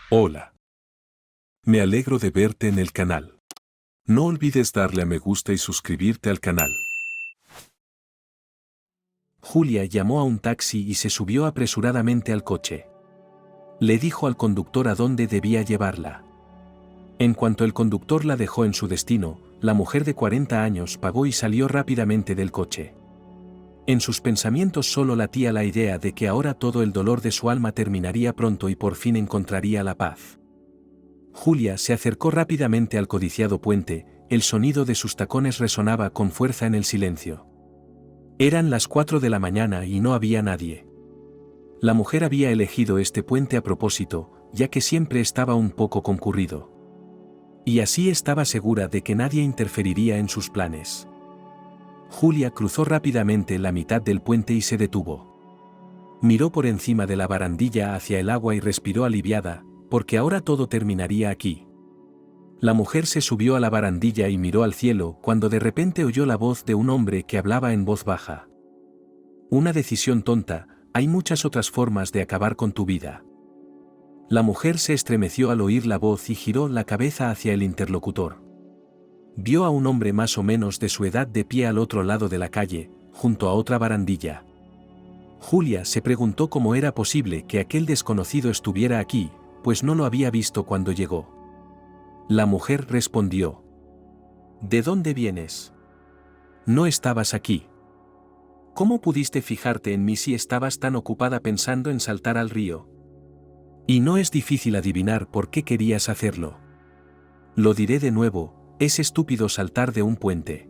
Hola. Me alegro de verte en el canal. No olvides darle a me gusta y suscribirte al canal. Julia llamó a un taxi y se subió apresuradamente al coche. Le dijo al conductor a dónde debía llevarla. En cuanto el conductor la dejó en su destino, la mujer de 40 años pagó y salió rápidamente del coche. En sus pensamientos solo latía la idea de que ahora todo el dolor de su alma terminaría pronto y por fin encontraría la paz. Julia se acercó rápidamente al codiciado puente, el sonido de sus tacones resonaba con fuerza en el silencio. Eran las 4 de la mañana y no había nadie. La mujer había elegido este puente a propósito, ya que siempre estaba un poco concurrido. Y así estaba segura de que nadie interferiría en sus planes. Julia cruzó rápidamente la mitad del puente y se detuvo. Miró por encima de la barandilla hacia el agua y respiró aliviada, porque ahora todo terminaría aquí. La mujer se subió a la barandilla y miró al cielo cuando de repente oyó la voz de un hombre que hablaba en voz baja. Una decisión tonta, hay muchas otras formas de acabar con tu vida. La mujer se estremeció al oír la voz y giró la cabeza hacia el interlocutor. Vio a un hombre más o menos de su edad de pie al otro lado de la calle, junto a otra barandilla. Julia se preguntó cómo era posible que aquel desconocido estuviera aquí, pues no lo había visto cuando llegó. La mujer respondió: ¿De dónde vienes? No estabas aquí. ¿Cómo pudiste fijarte en mí si estabas tan ocupada pensando en saltar al río? Y no es difícil adivinar por qué querías hacerlo. Lo diré de nuevo, es estúpido saltar de un puente.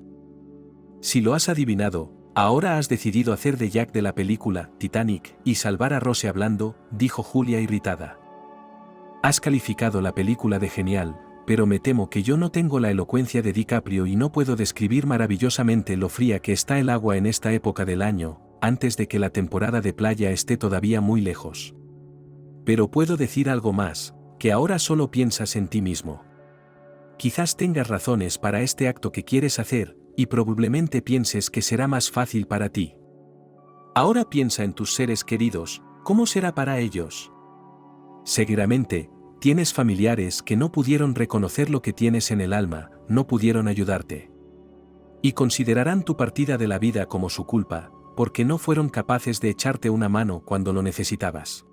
Si lo has adivinado, ahora has decidido hacer de Jack de la película Titanic y salvar a Rose hablando, dijo Julia irritada. Has calificado la película de genial, pero me temo que yo no tengo la elocuencia de DiCaprio y no puedo describir maravillosamente lo fría que está el agua en esta época del año, antes de que la temporada de playa esté todavía muy lejos. Pero puedo decir algo más, que ahora solo piensas en ti mismo. Quizás tengas razones para este acto que quieres hacer, y probablemente pienses que será más fácil para ti. Ahora piensa en tus seres queridos, ¿cómo será para ellos? Seguramente, tienes familiares que no pudieron reconocer lo que tienes en el alma, no pudieron ayudarte. Y considerarán tu partida de la vida como su culpa, porque no fueron capaces de echarte una mano cuando lo necesitabas.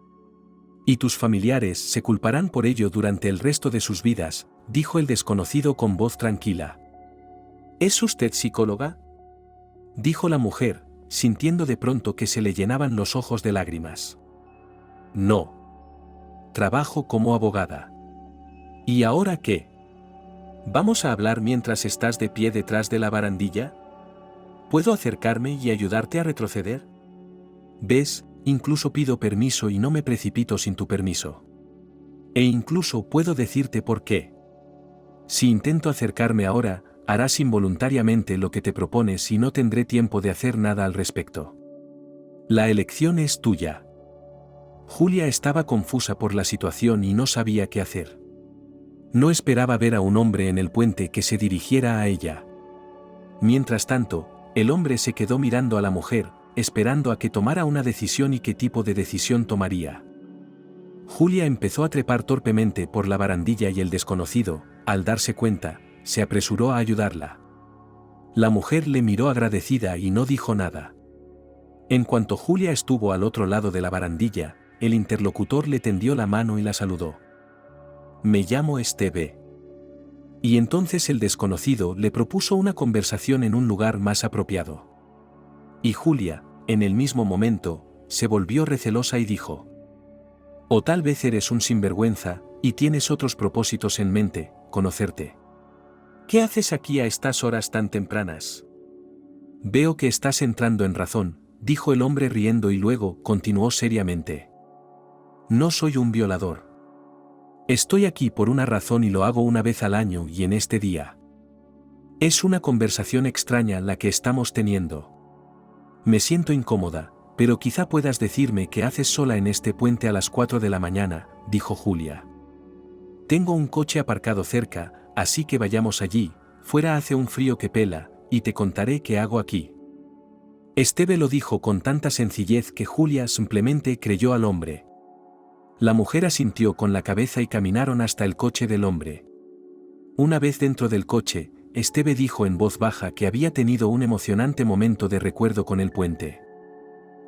Y tus familiares se culparán por ello durante el resto de sus vidas, dijo el desconocido con voz tranquila. ¿Es usted psicóloga?, dijo la mujer, sintiendo de pronto que se le llenaban los ojos de lágrimas. No. Trabajo como abogada. ¿Y ahora qué? ¿Vamos a hablar mientras estás de pie detrás de la barandilla? ¿Puedo acercarme y ayudarte a retroceder? ¿Ves? Incluso pido permiso y no me precipito sin tu permiso. E incluso puedo decirte por qué. Si intento acercarme ahora, harás involuntariamente lo que te propones y no tendré tiempo de hacer nada al respecto. La elección es tuya. Julia estaba confusa por la situación y no sabía qué hacer. No esperaba ver a un hombre en el puente que se dirigiera a ella. Mientras tanto, el hombre se quedó mirando a la mujer, esperando a que tomara una decisión y qué tipo de decisión tomaría. Julia empezó a trepar torpemente por la barandilla y el desconocido, al darse cuenta, se apresuró a ayudarla. La mujer le miró agradecida y no dijo nada. En cuanto Julia estuvo al otro lado de la barandilla, el interlocutor le tendió la mano y la saludó. Me llamo Esteve. Y entonces el desconocido le propuso una conversación en un lugar más apropiado. Y Julia, en el mismo momento, se volvió recelosa y dijo: o tal vez eres un sinvergüenza, y tienes otros propósitos en mente, conocerte. ¿Qué haces aquí a estas horas tan tempranas? Veo que estás entrando en razón, dijo el hombre riendo y luego continuó seriamente. No soy un violador. Estoy aquí por una razón y lo hago una vez al año y en este día. Es una conversación extraña la que estamos teniendo. Me siento incómoda, pero quizá puedas decirme qué haces sola en este puente a las 4 de la mañana, dijo Julia. Tengo un coche aparcado cerca, así que vayamos allí, fuera hace un frío que pela, y te contaré qué hago aquí. Esteve lo dijo con tanta sencillez que Julia simplemente creyó al hombre. La mujer asintió con la cabeza y caminaron hasta el coche del hombre. Una vez dentro del coche, Esteve dijo en voz baja que había tenido un emocionante momento de recuerdo con el puente.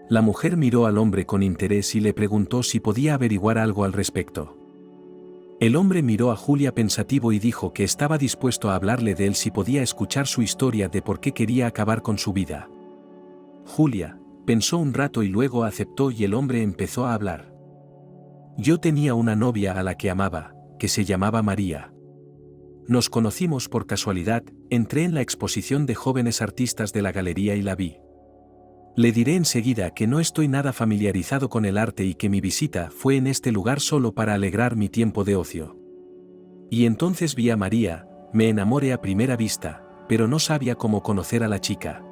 La mujer miró al hombre con interés y le preguntó si podía averiguar algo al respecto. El hombre miró a Julia pensativo y dijo que estaba dispuesto a hablarle de él si podía escuchar su historia de por qué quería acabar con su vida. Julia pensó un rato y luego aceptó y el hombre empezó a hablar. Yo tenía una novia a la que amaba, que se llamaba María. Nos conocimos por casualidad, entré en la exposición de jóvenes artistas de la galería y la vi. Le diré enseguida que no estoy nada familiarizado con el arte y que mi visita fue en este lugar solo para alegrar mi tiempo de ocio. Y entonces vi a María, me enamoré a primera vista, pero no sabía cómo conocer a la chica.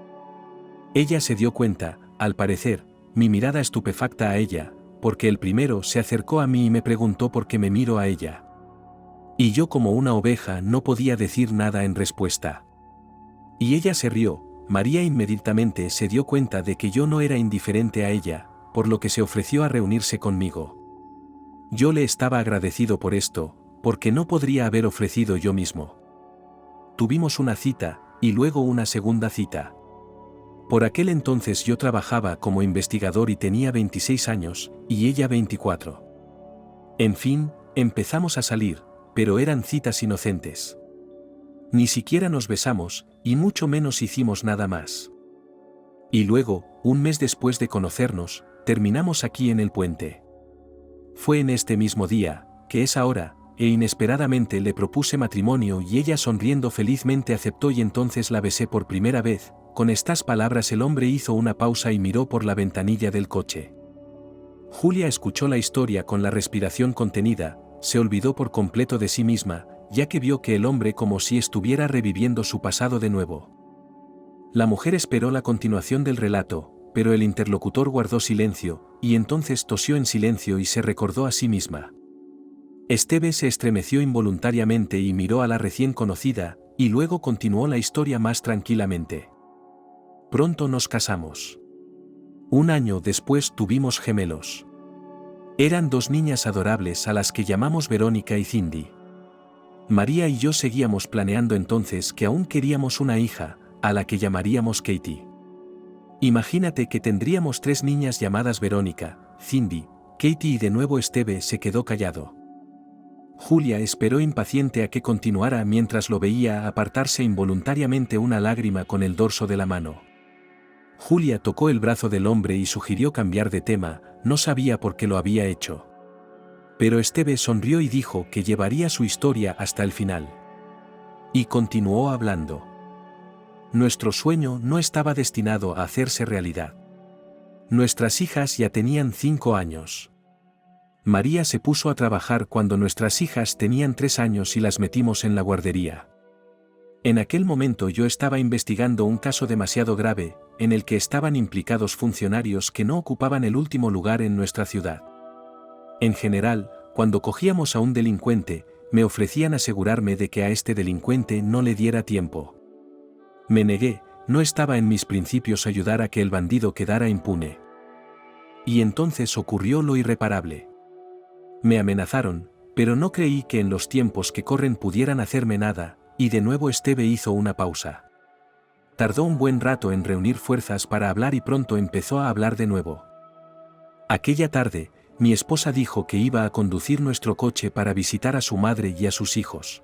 Ella se dio cuenta, al parecer, mi mirada estupefacta a ella, porque el primero se acercó a mí y me preguntó por qué me miro a ella. Y yo como una oveja no podía decir nada en respuesta. Y ella se rió. María inmediatamente se dio cuenta de que yo no era indiferente a ella, por lo que se ofreció a reunirse conmigo. Yo le estaba agradecido por esto, porque no podría haber ofrecido yo mismo. Tuvimos una cita, y luego una segunda cita. Por aquel entonces yo trabajaba como investigador y tenía 26 años, y ella 24. En fin, empezamos a salir, pero eran citas inocentes. Ni siquiera nos besamos, y mucho menos hicimos nada más. Y luego, un mes después de conocernos, terminamos aquí en el puente. Fue en este mismo día, que es ahora, e inesperadamente le propuse matrimonio y ella sonriendo felizmente aceptó y entonces la besé por primera vez. Con estas palabras el hombre hizo una pausa y miró por la ventanilla del coche. Julia escuchó la historia con la respiración contenida, se olvidó por completo de sí misma, ya que vio que el hombre como si estuviera reviviendo su pasado de nuevo. La mujer esperó la continuación del relato, pero el interlocutor guardó silencio, y entonces tosió en silencio y se recordó a sí misma. Esteve se estremeció involuntariamente y miró a la recién conocida, y luego continuó la historia más tranquilamente. Pronto nos casamos. Un año después tuvimos gemelos. Eran dos niñas adorables a las que llamamos Verónica y Cindy. María y yo seguíamos planeando entonces que aún queríamos una hija, a la que llamaríamos Katie. Imagínate que tendríamos 3 niñas llamadas Verónica, Cindy, Katie y de nuevo Esteve se quedó callado. Julia esperó impaciente a que continuara mientras lo veía apartarse involuntariamente una lágrima con el dorso de la mano. Julia tocó el brazo del hombre y sugirió cambiar de tema, no sabía por qué lo había hecho. Pero Esteve sonrió y dijo que llevaría su historia hasta el final. Y continuó hablando. Nuestro sueño no estaba destinado a hacerse realidad. Nuestras hijas ya tenían 5 años. María se puso a trabajar cuando nuestras hijas tenían 3 años y las metimos en la guardería. En aquel momento yo estaba investigando un caso demasiado grave, en el que estaban implicados funcionarios que no ocupaban el último lugar en nuestra ciudad. En general, cuando cogíamos a un delincuente, me ofrecían asegurarme de que a este delincuente no le diera tiempo. Me negué, no estaba en mis principios ayudar a que el bandido quedara impune. Y entonces ocurrió lo irreparable. Me amenazaron, pero no creí que en los tiempos que corren pudieran hacerme nada, y de nuevo Esteve hizo una pausa. Tardó un buen rato en reunir fuerzas para hablar y pronto empezó a hablar de nuevo. Aquella tarde, mi esposa dijo que iba a conducir nuestro coche para visitar a su madre y a sus hijos.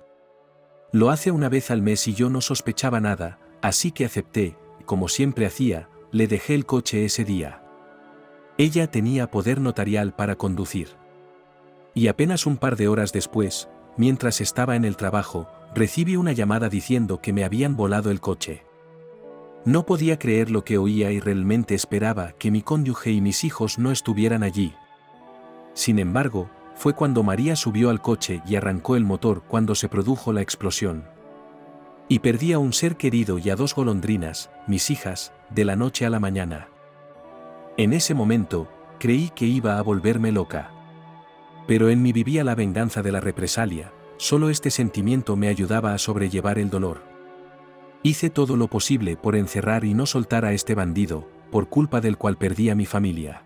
Lo hace una vez al mes y yo no sospechaba nada, así que acepté, como siempre hacía, le dejé el coche ese día. Ella tenía poder notarial para conducir. Y apenas un par de horas después, mientras estaba en el trabajo, recibí una llamada diciendo que me habían volado el coche. No podía creer lo que oía y realmente esperaba que mi cónyuge y mis hijos no estuvieran allí. Sin embargo, fue cuando María subió al coche y arrancó el motor cuando se produjo la explosión. Y perdí a un ser querido y a 2 golondrinas, mis hijas, de la noche a la mañana. En ese momento, creí que iba a volverme loca. Pero en mí vivía la venganza de la represalia, solo este sentimiento me ayudaba a sobrellevar el dolor. Hice todo lo posible por encerrar y no soltar a este bandido, por culpa del cual perdí a mi familia.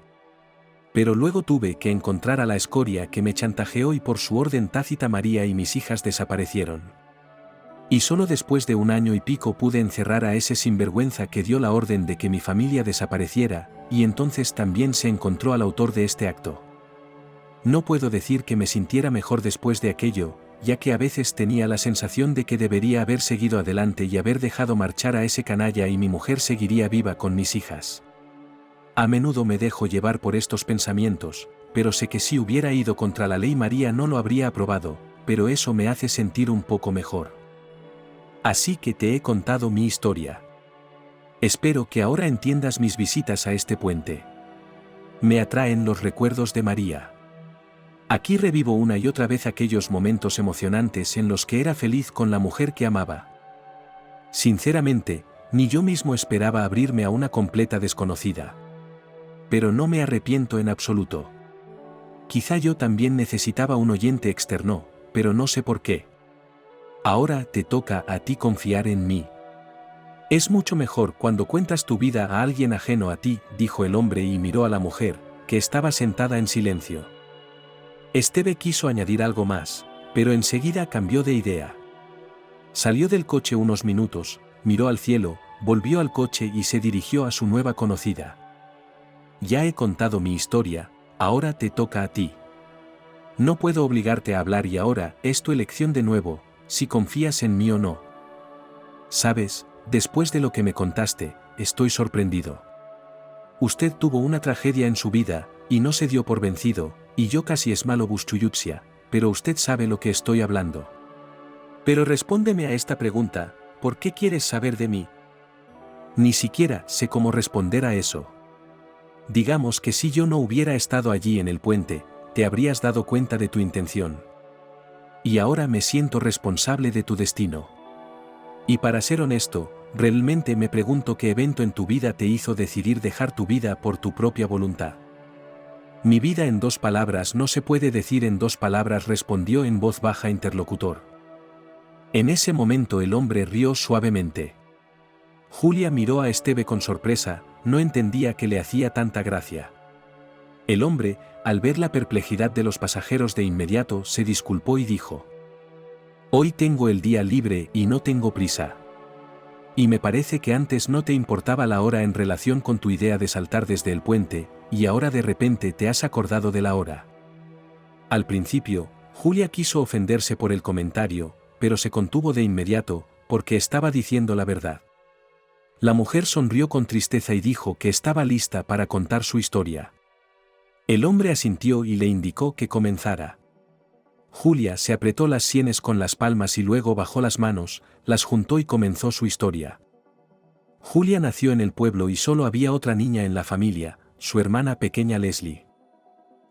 Pero luego tuve que encontrar a la escoria que me chantajeó y por su orden tácita María y mis hijas desaparecieron. Y solo después de 1 año y pico pude encerrar a ese sinvergüenza que dio la orden de que mi familia desapareciera, y entonces también se encontró al autor de este acto. No puedo decir que me sintiera mejor después de aquello, ya que a veces tenía la sensación de que debería haber seguido adelante y haber dejado marchar a ese canalla y mi mujer seguiría viva con mis hijas. A menudo me dejo llevar por estos pensamientos, pero sé que si hubiera ido contra la ley María no lo habría aprobado, pero eso me hace sentir un poco mejor. Así que te he contado mi historia. Espero que ahora entiendas mis visitas a este puente. Me atraen los recuerdos de María. Aquí revivo una y otra vez aquellos momentos emocionantes en los que era feliz con la mujer que amaba. Sinceramente, ni yo mismo esperaba abrirme a una completa desconocida. Pero no me arrepiento en absoluto. Quizá yo también necesitaba un oyente externo, pero no sé por qué. Ahora te toca a ti confiar en mí. Es mucho mejor cuando cuentas tu vida a alguien ajeno a ti, dijo el hombre y miró a la mujer, que estaba sentada en silencio. Esteve quiso añadir algo más, pero enseguida cambió de idea. Salió del coche unos minutos, miró al cielo, volvió al coche y se dirigió a su nueva conocida. Ya he contado mi historia, ahora te toca a ti. No puedo obligarte a hablar y ahora es tu elección de nuevo, si confías en mí o no. Sabes, después de lo que me contaste, estoy sorprendido. Usted tuvo una tragedia en su vida, y no se dio por vencido, y yo casi es malo buschuyutsia, pero usted sabe lo que estoy hablando. Pero respóndeme a esta pregunta, ¿por qué quieres saber de mí? Ni siquiera sé cómo responder a eso. Digamos que si yo no hubiera estado allí en el puente, te habrías dado cuenta de tu intención. Y ahora me siento responsable de tu destino. Y para ser honesto, realmente me pregunto qué evento en tu vida te hizo decidir dejar tu vida por tu propia voluntad. Mi vida en 2 palabras no se puede decir en 2 palabras, respondió en voz baja interlocutor. En ese momento el hombre rió suavemente. Julia miró a Esteve con sorpresa, no entendía qué le hacía tanta gracia. El hombre, al ver la perplejidad de los pasajeros de inmediato, se disculpó y dijo: Hoy tengo el día libre y no tengo prisa. Y me parece que antes no te importaba la hora en relación con tu idea de saltar desde el puente, y ahora de repente te has acordado de la hora. Al principio, Julia quiso ofenderse por el comentario, pero se contuvo de inmediato, porque estaba diciendo la verdad. La mujer sonrió con tristeza y dijo que estaba lista para contar su historia. El hombre asintió y le indicó que comenzara. Julia se apretó las sienes con las palmas y luego bajó las manos, las juntó y comenzó su historia. Julia nació en el pueblo y solo había otra niña en la familia, su hermana pequeña Leslie.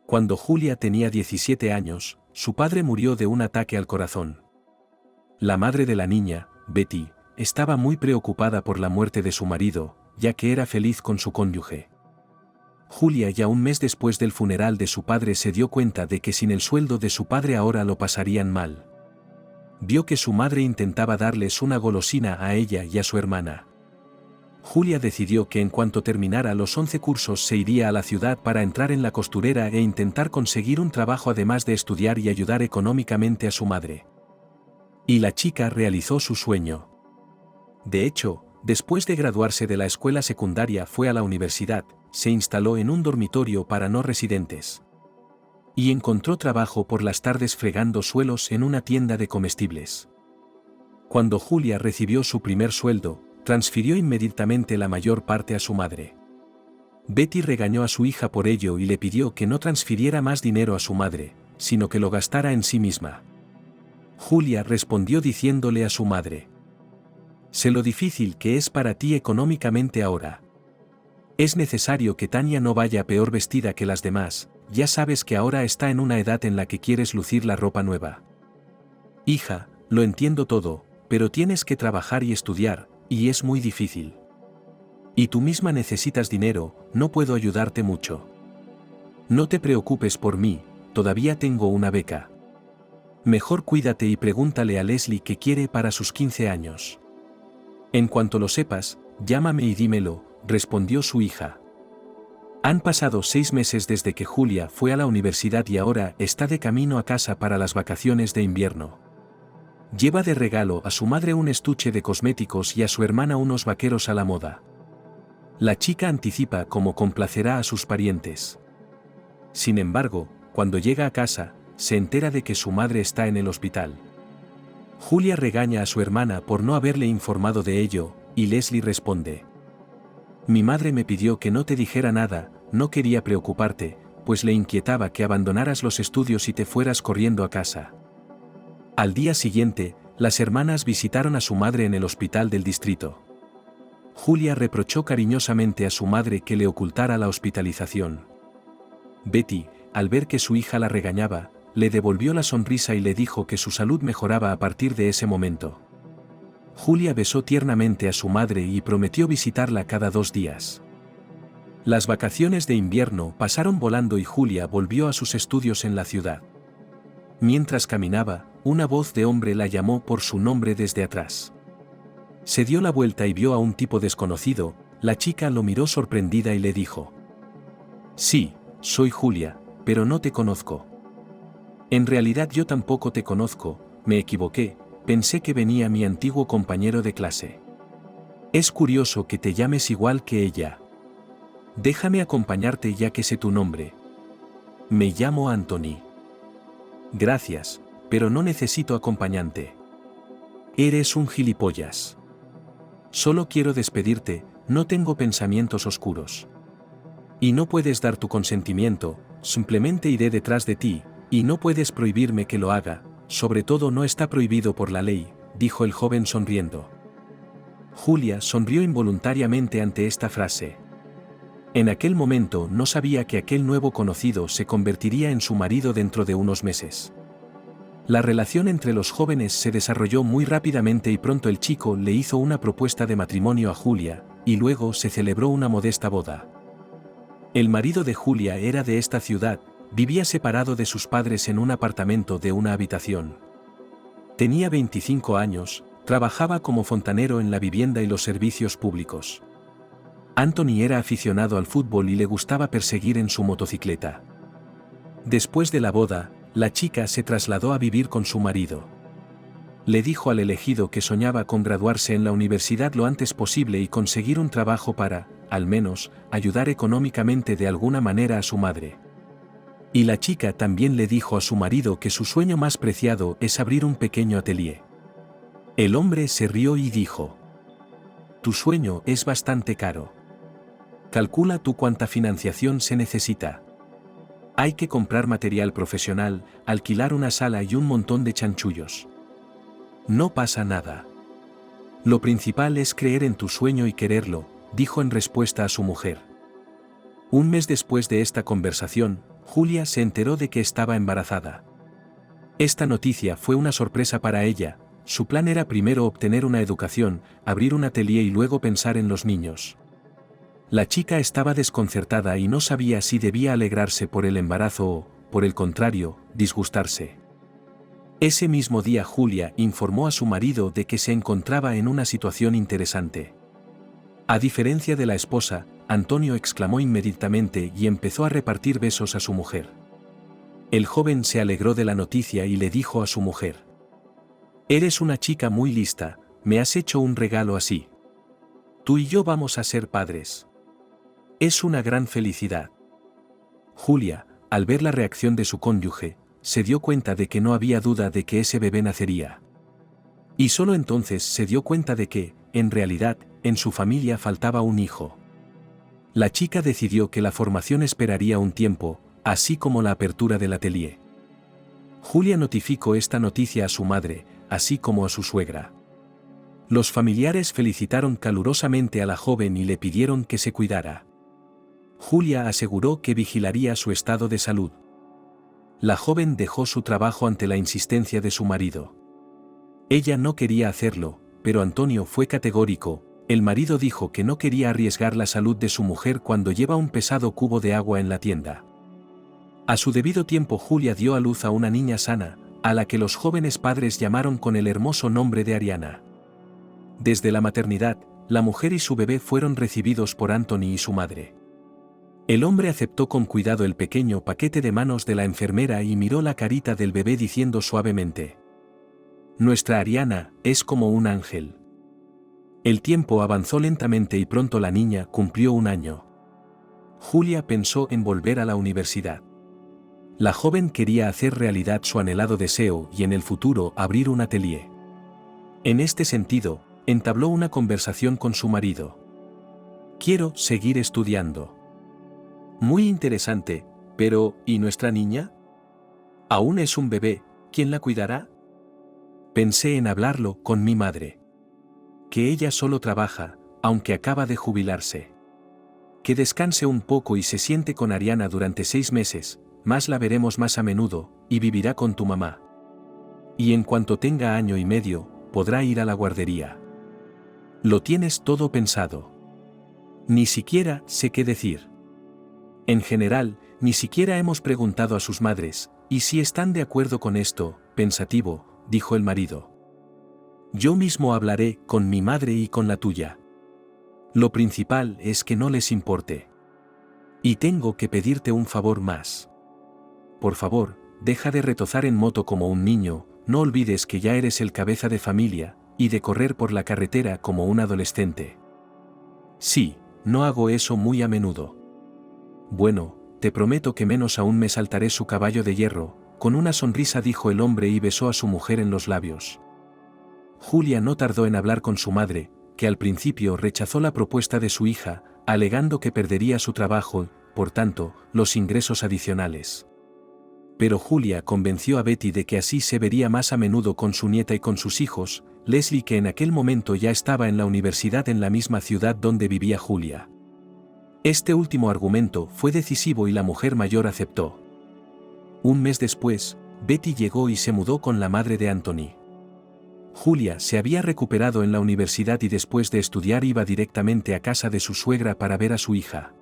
Cuando Julia tenía 17 años, su padre murió de un ataque al corazón. La madre de la niña, Betty, estaba muy preocupada por la muerte de su marido, ya que era feliz con su cónyuge. Julia ya un mes después del funeral de su padre se dio cuenta de que sin el sueldo de su padre ahora lo pasarían mal. Vio que su madre intentaba darles una golosina a ella y a su hermana. Julia decidió que en cuanto terminara los 11 cursos se iría a la ciudad para entrar en la costurera e intentar conseguir un trabajo además de estudiar y ayudar económicamente a su madre. Y la chica realizó su sueño. De hecho, después de graduarse de la escuela secundaria fue a la universidad, se instaló en un dormitorio para no residentes. Y encontró trabajo por las tardes fregando suelos en una tienda de comestibles. Cuando Julia recibió su primer sueldo, transfirió inmediatamente la mayor parte a su madre. Betty regañó a su hija por ello y le pidió que no transfiriera más dinero a su madre, sino que lo gastara en sí misma. Julia respondió diciéndole a su madre: sé lo difícil que es para ti económicamente ahora. Es necesario que Tania no vaya peor vestida que las demás, ya sabes que ahora está en una edad en la que quieres lucir la ropa nueva. Hija, lo entiendo todo, pero tienes que trabajar y estudiar, y es muy difícil. Y tú misma necesitas dinero, no puedo ayudarte mucho. No te preocupes por mí, todavía tengo una beca. Mejor cuídate y pregúntale a Leslie qué quiere para sus 15 años. En cuanto lo sepas, llámame y dímelo, respondió su hija. Han pasado 6 meses desde que Julia fue a la universidad y ahora está de camino a casa para las vacaciones de invierno. Lleva de regalo a su madre un estuche de cosméticos y a su hermana unos vaqueros a la moda. La chica anticipa cómo complacerá a sus parientes. Sin embargo, cuando llega a casa, se entera de que su madre está en el hospital. Julia regaña a su hermana por no haberle informado de ello, y Leslie responde: «Mi madre me pidió que no te dijera nada, no quería preocuparte, pues le inquietaba que abandonaras los estudios y te fueras corriendo a casa». Al día siguiente, las hermanas visitaron a su madre en el hospital del distrito. Julia reprochó cariñosamente a su madre que le ocultara la hospitalización. Betty, al ver que su hija la regañaba, le devolvió la sonrisa y le dijo que su salud mejoraba a partir de ese momento. Julia besó tiernamente a su madre y prometió visitarla cada 2 días. Las vacaciones de invierno pasaron volando y Julia volvió a sus estudios en la ciudad. Mientras caminaba, una voz de hombre la llamó por su nombre desde atrás. Se dio la vuelta y vio a un tipo desconocido. La chica lo miró sorprendida y le dijo: «Sí, soy Julia, pero no te conozco». «En realidad yo tampoco te conozco, me equivoqué, pensé que venía mi antiguo compañero de clase. Es curioso que te llames igual que ella. Déjame acompañarte ya que sé tu nombre. Me llamo Anthony». «Gracias, pero no necesito acompañante. Eres un gilipollas. Solo quiero despedirte, no tengo pensamientos oscuros. Y no puedes dar tu consentimiento, simplemente iré detrás de ti, y no puedes prohibirme que lo haga, sobre todo no está prohibido por la ley», dijo el joven sonriendo. Julia sonrió involuntariamente ante esta frase. En aquel momento no sabía que aquel nuevo conocido se convertiría en su marido dentro de unos meses. La relación entre los jóvenes se desarrolló muy rápidamente y pronto el chico le hizo una propuesta de matrimonio a Julia, y luego se celebró una modesta boda. El marido de Julia era de esta ciudad, vivía separado de sus padres en un apartamento de una habitación. Tenía 25 años, trabajaba como fontanero en la vivienda y los servicios públicos. Anthony era aficionado al fútbol y le gustaba perseguir en su motocicleta. Después de la boda, la chica se trasladó a vivir con su marido. Le dijo al elegido que soñaba con graduarse en la universidad lo antes posible y conseguir un trabajo para, al menos, ayudar económicamente de alguna manera a su madre. Y la chica también le dijo a su marido que su sueño más preciado es abrir un pequeño atelier. El hombre se rió y dijo: «Tu sueño es bastante caro. Calcula tú cuánta financiación se necesita. Hay que comprar material profesional, alquilar una sala y un montón de chanchullos. No pasa nada. Lo principal es creer en tu sueño y quererlo», dijo en respuesta a su mujer. Un mes después de esta conversación, Julia se enteró de que estaba embarazada. Esta noticia fue una sorpresa para ella. Su plan era primero obtener una educación, abrir un atelier y luego pensar en los niños. La chica estaba desconcertada y no sabía si debía alegrarse por el embarazo o, por el contrario, disgustarse. Ese mismo día Julia informó a su marido de que se encontraba en una situación interesante. A diferencia de la esposa, Antonio exclamó inmediatamente y empezó a repartir besos a su mujer. El joven se alegró de la noticia y le dijo a su mujer: «Eres una chica muy lista, me has hecho un regalo así. Tú y yo vamos a ser padres. Es una gran felicidad». Julia, al ver la reacción de su cónyuge, se dio cuenta de que no había duda de que ese bebé nacería. Y solo entonces se dio cuenta de que, en realidad, en su familia faltaba un hijo. La chica decidió que la formación esperaría un tiempo, así como la apertura del atelier. Julia notificó esta noticia a su madre, así como a su suegra. Los familiares felicitaron calurosamente a la joven y le pidieron que se cuidara. Julia aseguró que vigilaría su estado de salud. La joven dejó su trabajo ante la insistencia de su marido. Ella no quería hacerlo, pero Antonio fue categórico. El marido dijo que no quería arriesgar la salud de su mujer cuando lleva un pesado cubo de agua en la tienda. A su debido tiempo Julia dio a luz a una niña sana, a la que los jóvenes padres llamaron con el hermoso nombre de Ariana. Desde la maternidad, la mujer y su bebé fueron recibidos por Anthony y su madre. El hombre aceptó con cuidado el pequeño paquete de manos de la enfermera y miró la carita del bebé diciendo suavemente: «Nuestra Ariana es como un ángel». El tiempo avanzó lentamente y pronto la niña cumplió 1 año. Julia pensó en volver a la universidad. La joven quería hacer realidad su anhelado deseo y en el futuro abrir un atelier. En este sentido, entabló una conversación con su marido. «Quiero seguir estudiando». «Muy interesante, pero ¿y nuestra niña? Aún es un bebé, ¿quién la cuidará?» Pensé en hablarlo con mi madre. Que ella solo trabaja, aunque acaba de jubilarse. Que descanse un poco y se siente con Ariana durante 6 meses, más la veremos más a menudo, y vivirá con tu mamá. Y en cuanto tenga 1 año y medio, podrá ir a la guardería. Lo tienes todo pensado. Ni siquiera sé qué decir. En general, ni siquiera hemos preguntado a sus madres, y si están de acuerdo con esto, pensativo, dijo el marido. Yo mismo hablaré con mi madre y con la tuya. Lo principal es que no les importe. Y tengo que pedirte un favor más. Por favor, deja de retozar en moto como un niño, no olvides que ya eres el cabeza de familia, y de correr por la carretera como un adolescente. Sí, no hago eso muy a menudo. Bueno, te prometo que menos aún me saltaré su caballo de hierro, con una sonrisa dijo el hombre y besó a su mujer en los labios. Julia no tardó en hablar con su madre, que al principio rechazó la propuesta de su hija, alegando que perdería su trabajo, por tanto, los ingresos adicionales. Pero Julia convenció a Betty de que así se vería más a menudo con su nieta y con sus hijos, Leslie que en aquel momento ya estaba en la universidad en la misma ciudad donde vivía Julia. Este último argumento fue decisivo y la mujer mayor aceptó. Un mes después, Betty llegó y se mudó con la madre de Anthony. Julia se había recuperado en la universidad y después de estudiar iba directamente a casa de su suegra para ver a su hija.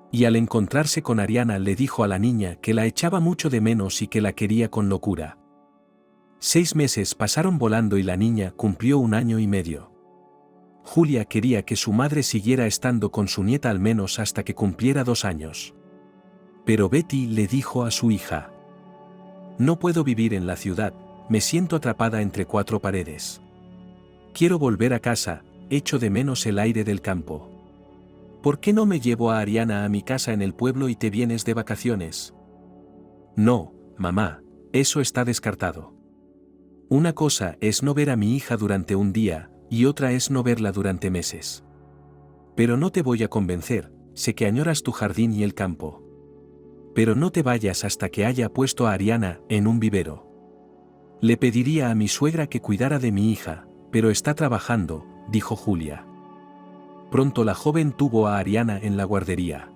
Y al encontrarse con Ariana le dijo a la niña que la echaba mucho de menos y que la quería con locura. 6 meses pasaron volando y la niña cumplió 1 año y medio. Julia quería que su madre siguiera estando con su nieta al menos hasta que cumpliera 2 años. Pero Betty le dijo a su hija: «No puedo vivir en la ciudad, me siento atrapada entre 4 paredes. Quiero volver a casa, echo de menos el aire del campo. ¿Por qué no me llevo a Ariana a mi casa en el pueblo y te vienes de vacaciones?» «No, mamá, eso está descartado. Una cosa es no ver a mi hija durante un día, y otra es no verla durante meses. Pero no te voy a convencer, sé que añoras tu jardín y el campo. Pero no te vayas hasta que haya puesto a Ariana en un vivero. Le pediría a mi suegra que cuidara de mi hija, pero está trabajando», dijo Julia. Pronto la joven tuvo a Ariana en la guardería.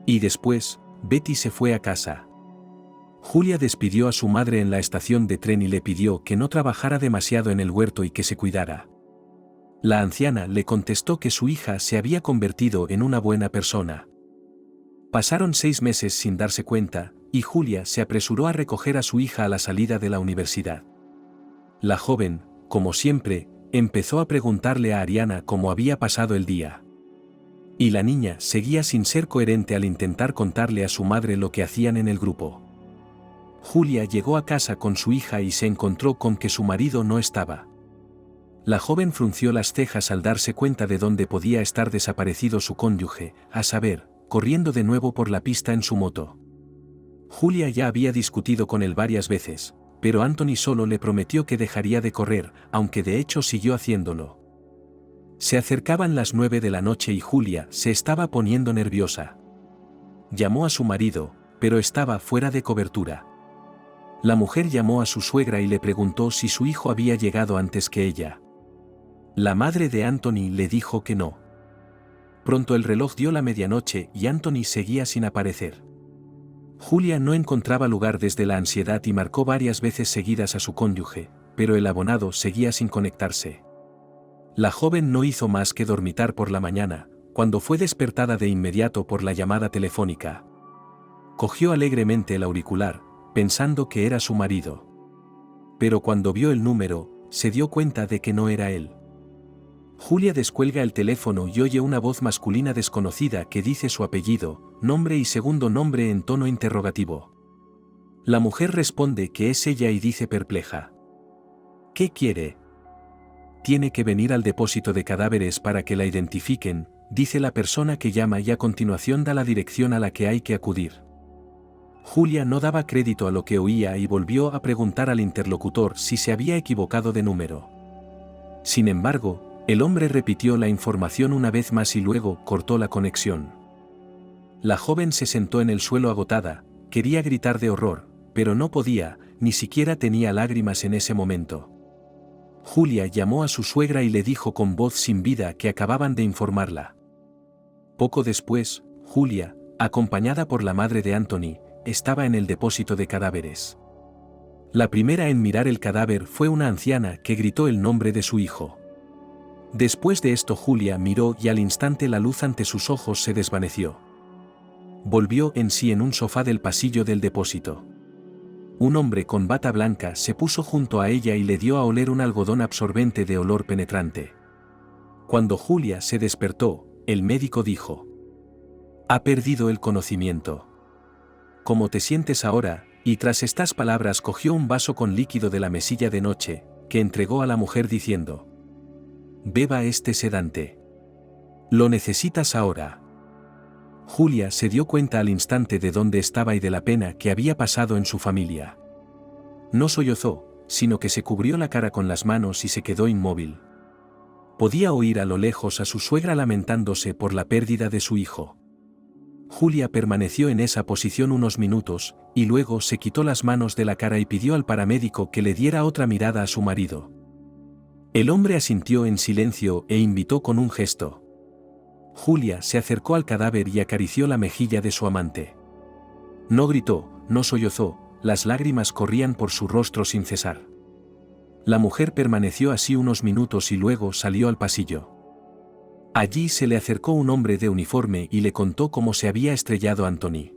Y después, Betty se fue a casa. Julia despidió a su madre en la estación de tren y le pidió que no trabajara demasiado en el huerto y que se cuidara. La anciana le contestó que su hija se había convertido en una buena persona. Pasaron 6 meses sin darse cuenta, y Julia se apresuró a recoger a su hija a la salida de la universidad. La joven, como siempre, empezó a preguntarle a Ariana cómo había pasado el día. Y la niña seguía sin ser coherente al intentar contarle a su madre lo que hacían en el grupo. Julia llegó a casa con su hija y se encontró con que su marido no estaba. La joven frunció las cejas al darse cuenta de dónde podía estar desaparecido su cónyuge, a saber, corriendo de nuevo por la pista en su moto. Julia ya había discutido con él varias veces, pero Anthony solo le prometió que dejaría de correr, aunque de hecho siguió haciéndolo. Se acercaban las 9 de la noche y Julia se estaba poniendo nerviosa. Llamó a su marido, pero estaba fuera de cobertura. La mujer llamó a su suegra y le preguntó si su hijo había llegado antes que ella. La madre de Anthony le dijo que no. Pronto el reloj dio la medianoche y Anthony seguía sin aparecer. Julia no encontraba lugar desde la ansiedad y marcó varias veces seguidas a su cónyuge, pero el abonado seguía sin conectarse. La joven no hizo más que dormitar por la mañana, cuando fue despertada de inmediato por la llamada telefónica. Cogió alegremente el auricular, pensando que era su marido. Pero cuando vio el número, se dio cuenta de que no era él. Julia descuelga el teléfono y oye una voz masculina desconocida que dice su apellido, nombre y segundo nombre en tono interrogativo. La mujer responde que es ella y dice perpleja: ¿qué quiere? Tiene que venir al depósito de cadáveres para que la identifiquen, dice la persona que llama y a continuación da la dirección a la que hay que acudir. Julia no daba crédito a lo que oía y volvió a preguntar al interlocutor si se había equivocado de número. Sin embargo, el hombre repitió la información una vez más y luego cortó la conexión. La joven se sentó en el suelo agotada, quería gritar de horror, pero no podía, ni siquiera tenía lágrimas en ese momento. Julia llamó a su suegra y le dijo con voz sin vida que acababan de informarla. Poco después, Julia, acompañada por la madre de Anthony, estaba en el depósito de cadáveres. La primera en mirar el cadáver fue una anciana que gritó el nombre de su hijo. Después de esto Julia miró y al instante la luz ante sus ojos se desvaneció. Volvió en sí en un sofá del pasillo del depósito. Un hombre con bata blanca se puso junto a ella y le dio a oler un algodón absorbente de olor penetrante. Cuando Julia se despertó, el médico dijo: «Ha perdido el conocimiento. ¿Cómo te sientes ahora?», y tras estas palabras cogió un vaso con líquido de la mesilla de noche, que entregó a la mujer diciendo: «Beba este sedante. Lo necesitas ahora». Julia se dio cuenta al instante de dónde estaba y de la pena que había pasado en su familia. No sollozó, sino que se cubrió la cara con las manos y se quedó inmóvil. Podía oír a lo lejos a su suegra lamentándose por la pérdida de su hijo. Julia permaneció en esa posición unos minutos, y luego se quitó las manos de la cara y pidió al paramédico que le diera otra mirada a su marido. El hombre asintió en silencio e invitó con un gesto. Julia se acercó al cadáver y acarició la mejilla de su amante. No gritó, no sollozó, las lágrimas corrían por su rostro sin cesar. La mujer permaneció así unos minutos y luego salió al pasillo. Allí se le acercó un hombre de uniforme y le contó cómo se había estrellado Anthony.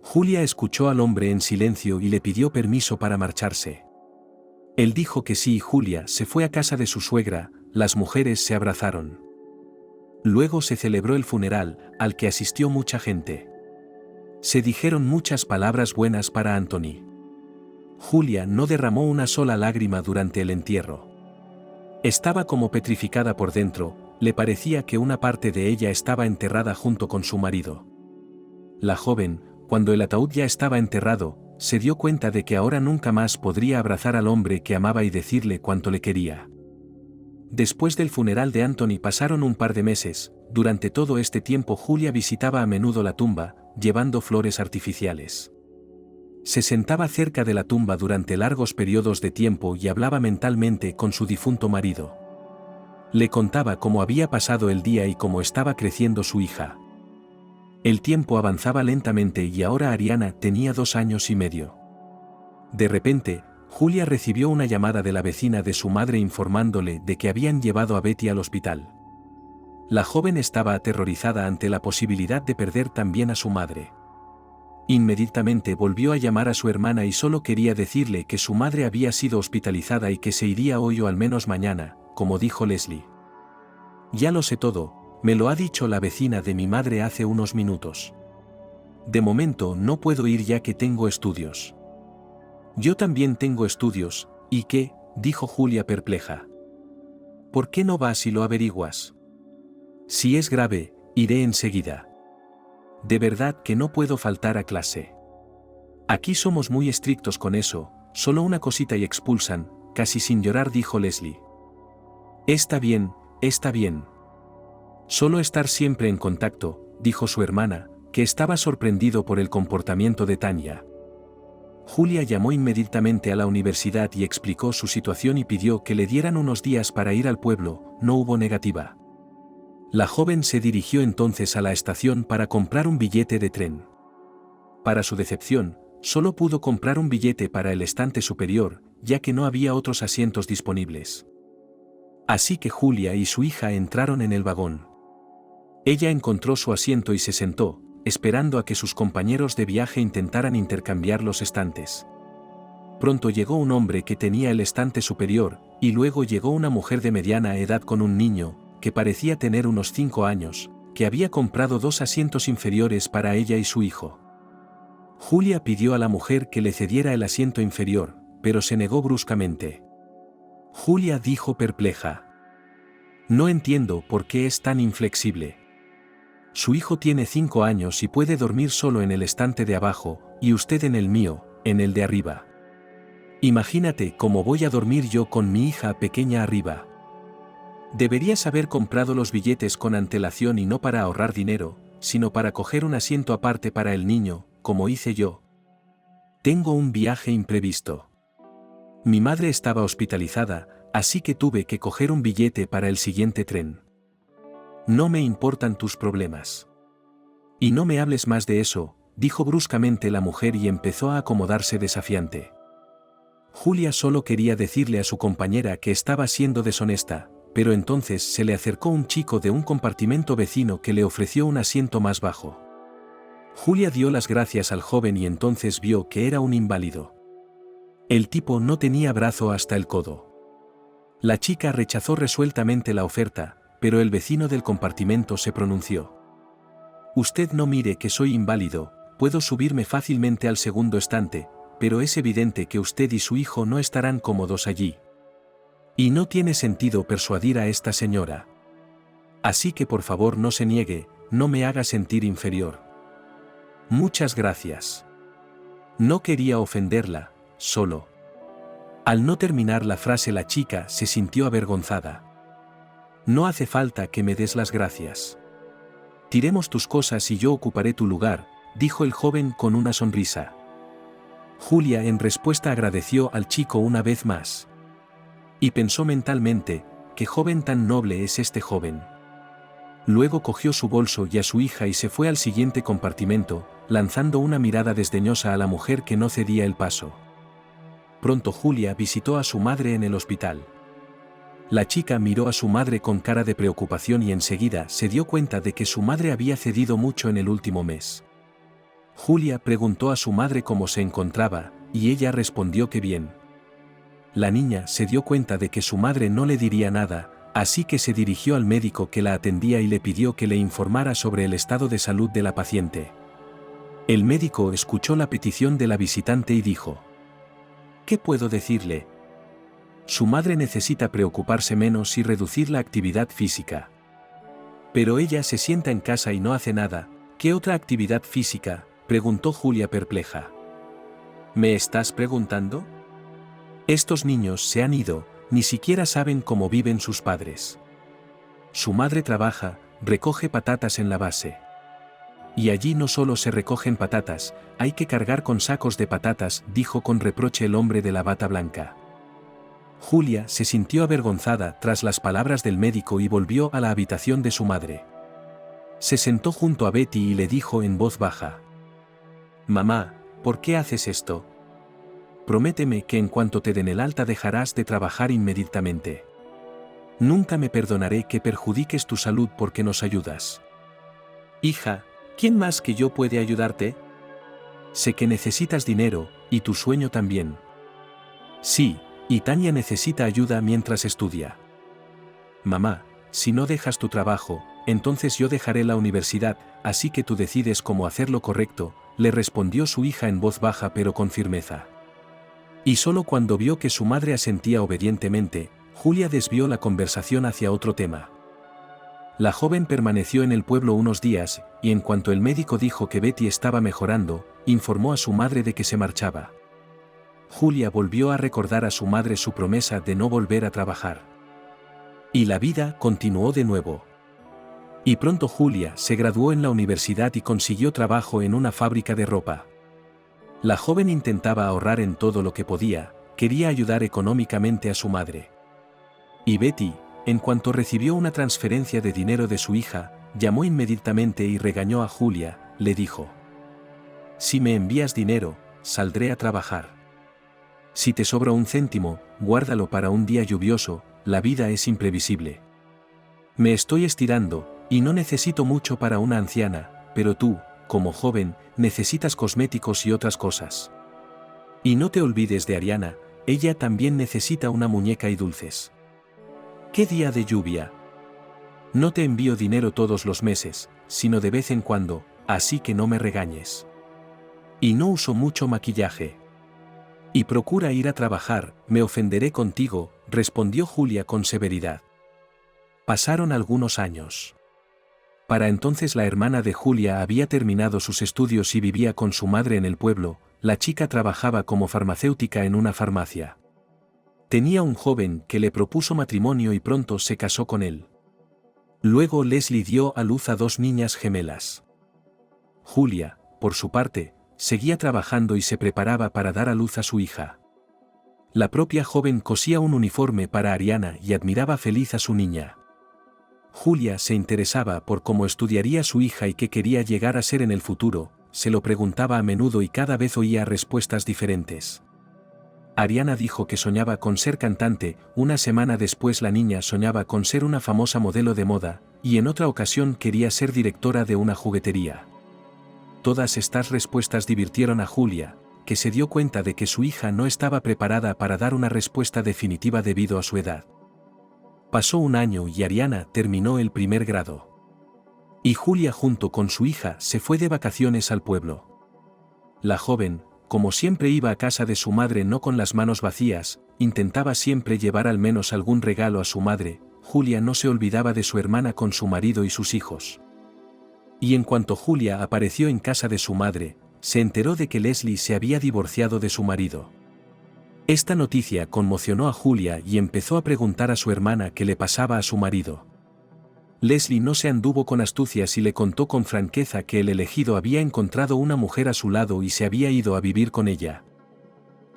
Julia escuchó al hombre en silencio y le pidió permiso para marcharse. Él dijo que sí y Julia se fue a casa de su suegra, las mujeres se abrazaron. Luego se celebró el funeral, al que asistió mucha gente. Se dijeron muchas palabras buenas para Anthony. Julia no derramó una sola lágrima durante el entierro. Estaba como petrificada por dentro, le parecía que una parte de ella estaba enterrada junto con su marido. La joven, cuando el ataúd ya estaba enterrado, se dio cuenta de que ahora nunca más podría abrazar al hombre que amaba y decirle cuánto le quería. Después del funeral de Anthony pasaron un par de meses. Durante todo este tiempo Julia visitaba a menudo la tumba, llevando flores artificiales. Se sentaba cerca de la tumba durante largos periodos de tiempo y hablaba mentalmente con su difunto marido. Le contaba cómo había pasado el día y cómo estaba creciendo su hija. El tiempo avanzaba lentamente y ahora Ariana tenía 2 años y medio. De repente, Julia recibió una llamada de la vecina de su madre informándole de que habían llevado a Betty al hospital. La joven estaba aterrorizada ante la posibilidad de perder también a su madre. Inmediatamente volvió a llamar a su hermana y solo quería decirle que su madre había sido hospitalizada y que se iría hoy o al menos mañana, como dijo Leslie. «Ya lo sé todo, me lo ha dicho la vecina de mi madre hace unos minutos. De momento no puedo ir ya que tengo estudios». «Yo también tengo estudios, ¿y qué?», dijo Julia perpleja. «¿Por qué no vas y lo averiguas? Si es grave, iré enseguida. De verdad que no puedo faltar a clase. Aquí somos muy estrictos con eso, solo una cosita y expulsan», casi sin llorar dijo Leslie. Está bien, está bien. Solo estar siempre en contacto», dijo su hermana, que estaba sorprendido por el comportamiento de Tanya. Julia llamó inmediatamente a la universidad y explicó su situación y pidió que le dieran unos días para ir al pueblo. No hubo negativa. La joven se dirigió entonces a la estación para comprar un billete de tren. Para su decepción, solo pudo comprar un billete para el estante superior, ya que no había otros asientos disponibles. Así que Julia y su hija entraron en el vagón. Ella encontró su asiento y se sentó, esperando a que sus compañeros de viaje intentaran intercambiar los estantes. Pronto llegó un hombre que tenía el estante superior, y luego llegó una mujer de mediana edad con un niño, que parecía tener unos 5 años, que había comprado 2 asientos inferiores para ella y su hijo. Julia pidió a la mujer que le cediera el asiento inferior, pero se negó bruscamente. Julia dijo perpleja: «No entiendo por qué es tan inflexible. Su hijo tiene 5 años y puede dormir solo en el estante de abajo, y usted en el mío, en el de arriba. Imagínate cómo voy a dormir yo con mi hija pequeña arriba. Deberías haber comprado los billetes con antelación y no para ahorrar dinero, sino para coger un asiento aparte para el niño, como hice yo. Tengo un viaje imprevisto. Mi madre estaba hospitalizada, así que tuve que coger un billete para el siguiente tren. No me importan tus problemas. Y no me hables más de eso», dijo bruscamente la mujer y empezó a acomodarse desafiante. Julia solo quería decirle a su compañera que estaba siendo deshonesta, pero entonces se le acercó un chico de un compartimento vecino que le ofreció un asiento más bajo. Julia dio las gracias al joven y entonces vio que era un inválido. El tipo no tenía brazo hasta el codo. La chica rechazó resueltamente la oferta, pero el vecino del compartimento se pronunció. «Usted no mire que soy inválido, puedo subirme fácilmente al segundo estante, pero es evidente que usted y su hijo no estarán cómodos allí. Y no tiene sentido persuadir a esta señora. Así que por favor no se niegue, no me haga sentir inferior». «Muchas gracias». No quería ofenderla, solo. Al no terminar la frase la chica se sintió avergonzada. «No hace falta que me des las gracias. Tiremos tus cosas y yo ocuparé tu lugar», dijo el joven con una sonrisa. Julia en respuesta agradeció al chico una vez más. Y pensó mentalmente: «Qué joven tan noble es este joven». Luego cogió su bolso y a su hija y se fue al siguiente compartimento, lanzando una mirada desdeñosa a la mujer que no cedía el paso. Pronto Julia visitó a su madre en el hospital. La chica miró a su madre con cara de preocupación y enseguida se dio cuenta de que su madre había cedido mucho en el último mes. Julia preguntó a su madre cómo se encontraba, y ella respondió que bien. La niña se dio cuenta de que su madre no le diría nada, así que se dirigió al médico que la atendía y le pidió que le informara sobre el estado de salud de la paciente. El médico escuchó la petición de la visitante y dijo: «¿Qué puedo decirle? Su madre necesita preocuparse menos y reducir la actividad física. Pero ella se sienta en casa y no hace nada». «¿Qué otra actividad física?», preguntó Julia perpleja. «¿Me estás preguntando? Estos niños se han ido, ni siquiera saben cómo viven sus padres. Su madre trabaja, recoge patatas en la base. Y allí no solo se recogen patatas, hay que cargar con sacos de patatas», dijo con reproche el hombre de la bata blanca. Julia se sintió avergonzada tras las palabras del médico y volvió a la habitación de su madre. Se sentó junto a Betty y le dijo en voz baja: «Mamá, ¿por qué haces esto? Prométeme que en cuanto te den el alta dejarás de trabajar inmediatamente. Nunca me perdonaré que perjudiques tu salud porque nos ayudas». «Hija, ¿quién más que yo puede ayudarte? Sé que necesitas dinero, y tu sueño también». «Sí, y Tania necesita ayuda mientras estudia». «Mamá, si no dejas tu trabajo, entonces yo dejaré la universidad, así que tú decides cómo hacer lo correcto», le respondió su hija en voz baja pero con firmeza. Y solo cuando vio que su madre asentía obedientemente, Julia desvió la conversación hacia otro tema. La joven permaneció en el pueblo unos días, y en cuanto el médico dijo que Betty estaba mejorando, informó a su madre de que se marchaba. Julia volvió a recordar a su madre su promesa de no volver a trabajar. Y la vida continuó de nuevo. Y pronto Julia se graduó en la universidad y consiguió trabajo en una fábrica de ropa. La joven intentaba ahorrar en todo lo que podía, quería ayudar económicamente a su madre. Y Betty, en cuanto recibió una transferencia de dinero de su hija, llamó inmediatamente y regañó a Julia, le dijo: «Si me envías dinero, saldré a trabajar. Si te sobra un céntimo, guárdalo para un día lluvioso, la vida es imprevisible. Me estoy estirando, y no necesito mucho para una anciana, pero tú, como joven, necesitas cosméticos y otras cosas. Y no te olvides de Ariana, ella también necesita una muñeca y dulces. ¿Qué día de lluvia? No te envío dinero todos los meses, sino de vez en cuando, así que no me regañes. Y no uso mucho maquillaje. Y procura ir a trabajar, me ofenderé contigo, respondió Julia con severidad. Pasaron algunos años. Para entonces la hermana de Julia había terminado sus estudios y vivía con su madre en el pueblo. La chica trabajaba como farmacéutica en una farmacia. Tenía un joven que le propuso matrimonio y pronto se casó con él. Luego Leslie dio a luz a 2 niñas gemelas. Julia, por su parte, seguía trabajando y se preparaba para dar a luz a su hija. La propia joven cosía un uniforme para Ariana y admiraba feliz a su niña. Julia se interesaba por cómo estudiaría su hija y qué quería llegar a ser en el futuro, se lo preguntaba a menudo y cada vez oía respuestas diferentes. Ariana dijo que soñaba con ser cantante, una semana después la niña soñaba con ser una famosa modelo de moda, y en otra ocasión quería ser directora de una juguetería. Todas estas respuestas divirtieron a Julia, que se dio cuenta de que su hija no estaba preparada para dar una respuesta definitiva debido a su edad. Pasó un año y Ariana terminó el 1er grado. Y Julia junto con su hija se fue de vacaciones al pueblo. La joven, como siempre iba a casa de su madre no con las manos vacías, intentaba siempre llevar al menos algún regalo a su madre. Julia no se olvidaba de su hermana con su marido y sus hijos. Y en cuanto Julia apareció en casa de su madre, se enteró de que Leslie se había divorciado de su marido. Esta noticia conmocionó a Julia y empezó a preguntar a su hermana qué le pasaba a su marido. Leslie no se anduvo con astucias y le contó con franqueza que el elegido había encontrado una mujer a su lado y se había ido a vivir con ella.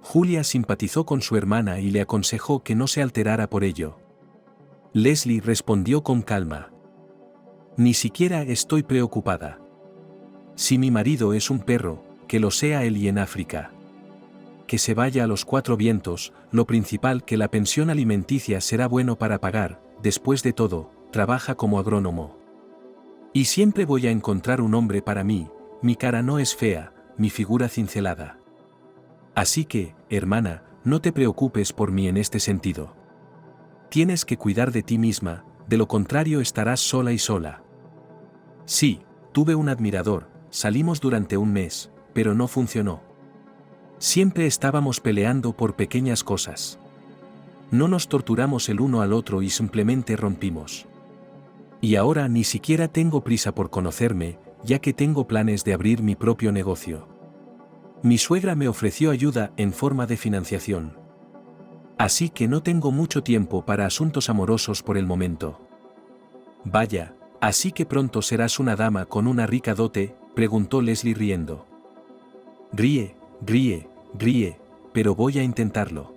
Julia simpatizó con su hermana y le aconsejó que no se alterara por ello. Leslie respondió con calma. Ni siquiera estoy preocupada. Si mi marido es un perro, que lo sea él y en África. Que se vaya a los 4 vientos, lo principal que la pensión alimenticia será bueno para pagar, después de todo, trabaja como agrónomo. Y siempre voy a encontrar un hombre para mí, mi cara no es fea, mi figura cincelada. Así que, hermana, no te preocupes por mí en este sentido. Tienes que cuidar de ti misma, de lo contrario estarás sola y sola. Sí, tuve un admirador, salimos durante un mes, pero no funcionó. Siempre estábamos peleando por pequeñas cosas. No nos torturamos el uno al otro y simplemente rompimos. Y ahora ni siquiera tengo prisa por conocerme, ya que tengo planes de abrir mi propio negocio. Mi suegra me ofreció ayuda en forma de financiación. Así que no tengo mucho tiempo para asuntos amorosos por el momento. Vaya, ¿así que pronto serás una dama con una rica dote?, preguntó Leslie riendo. Ríe, pero voy a intentarlo.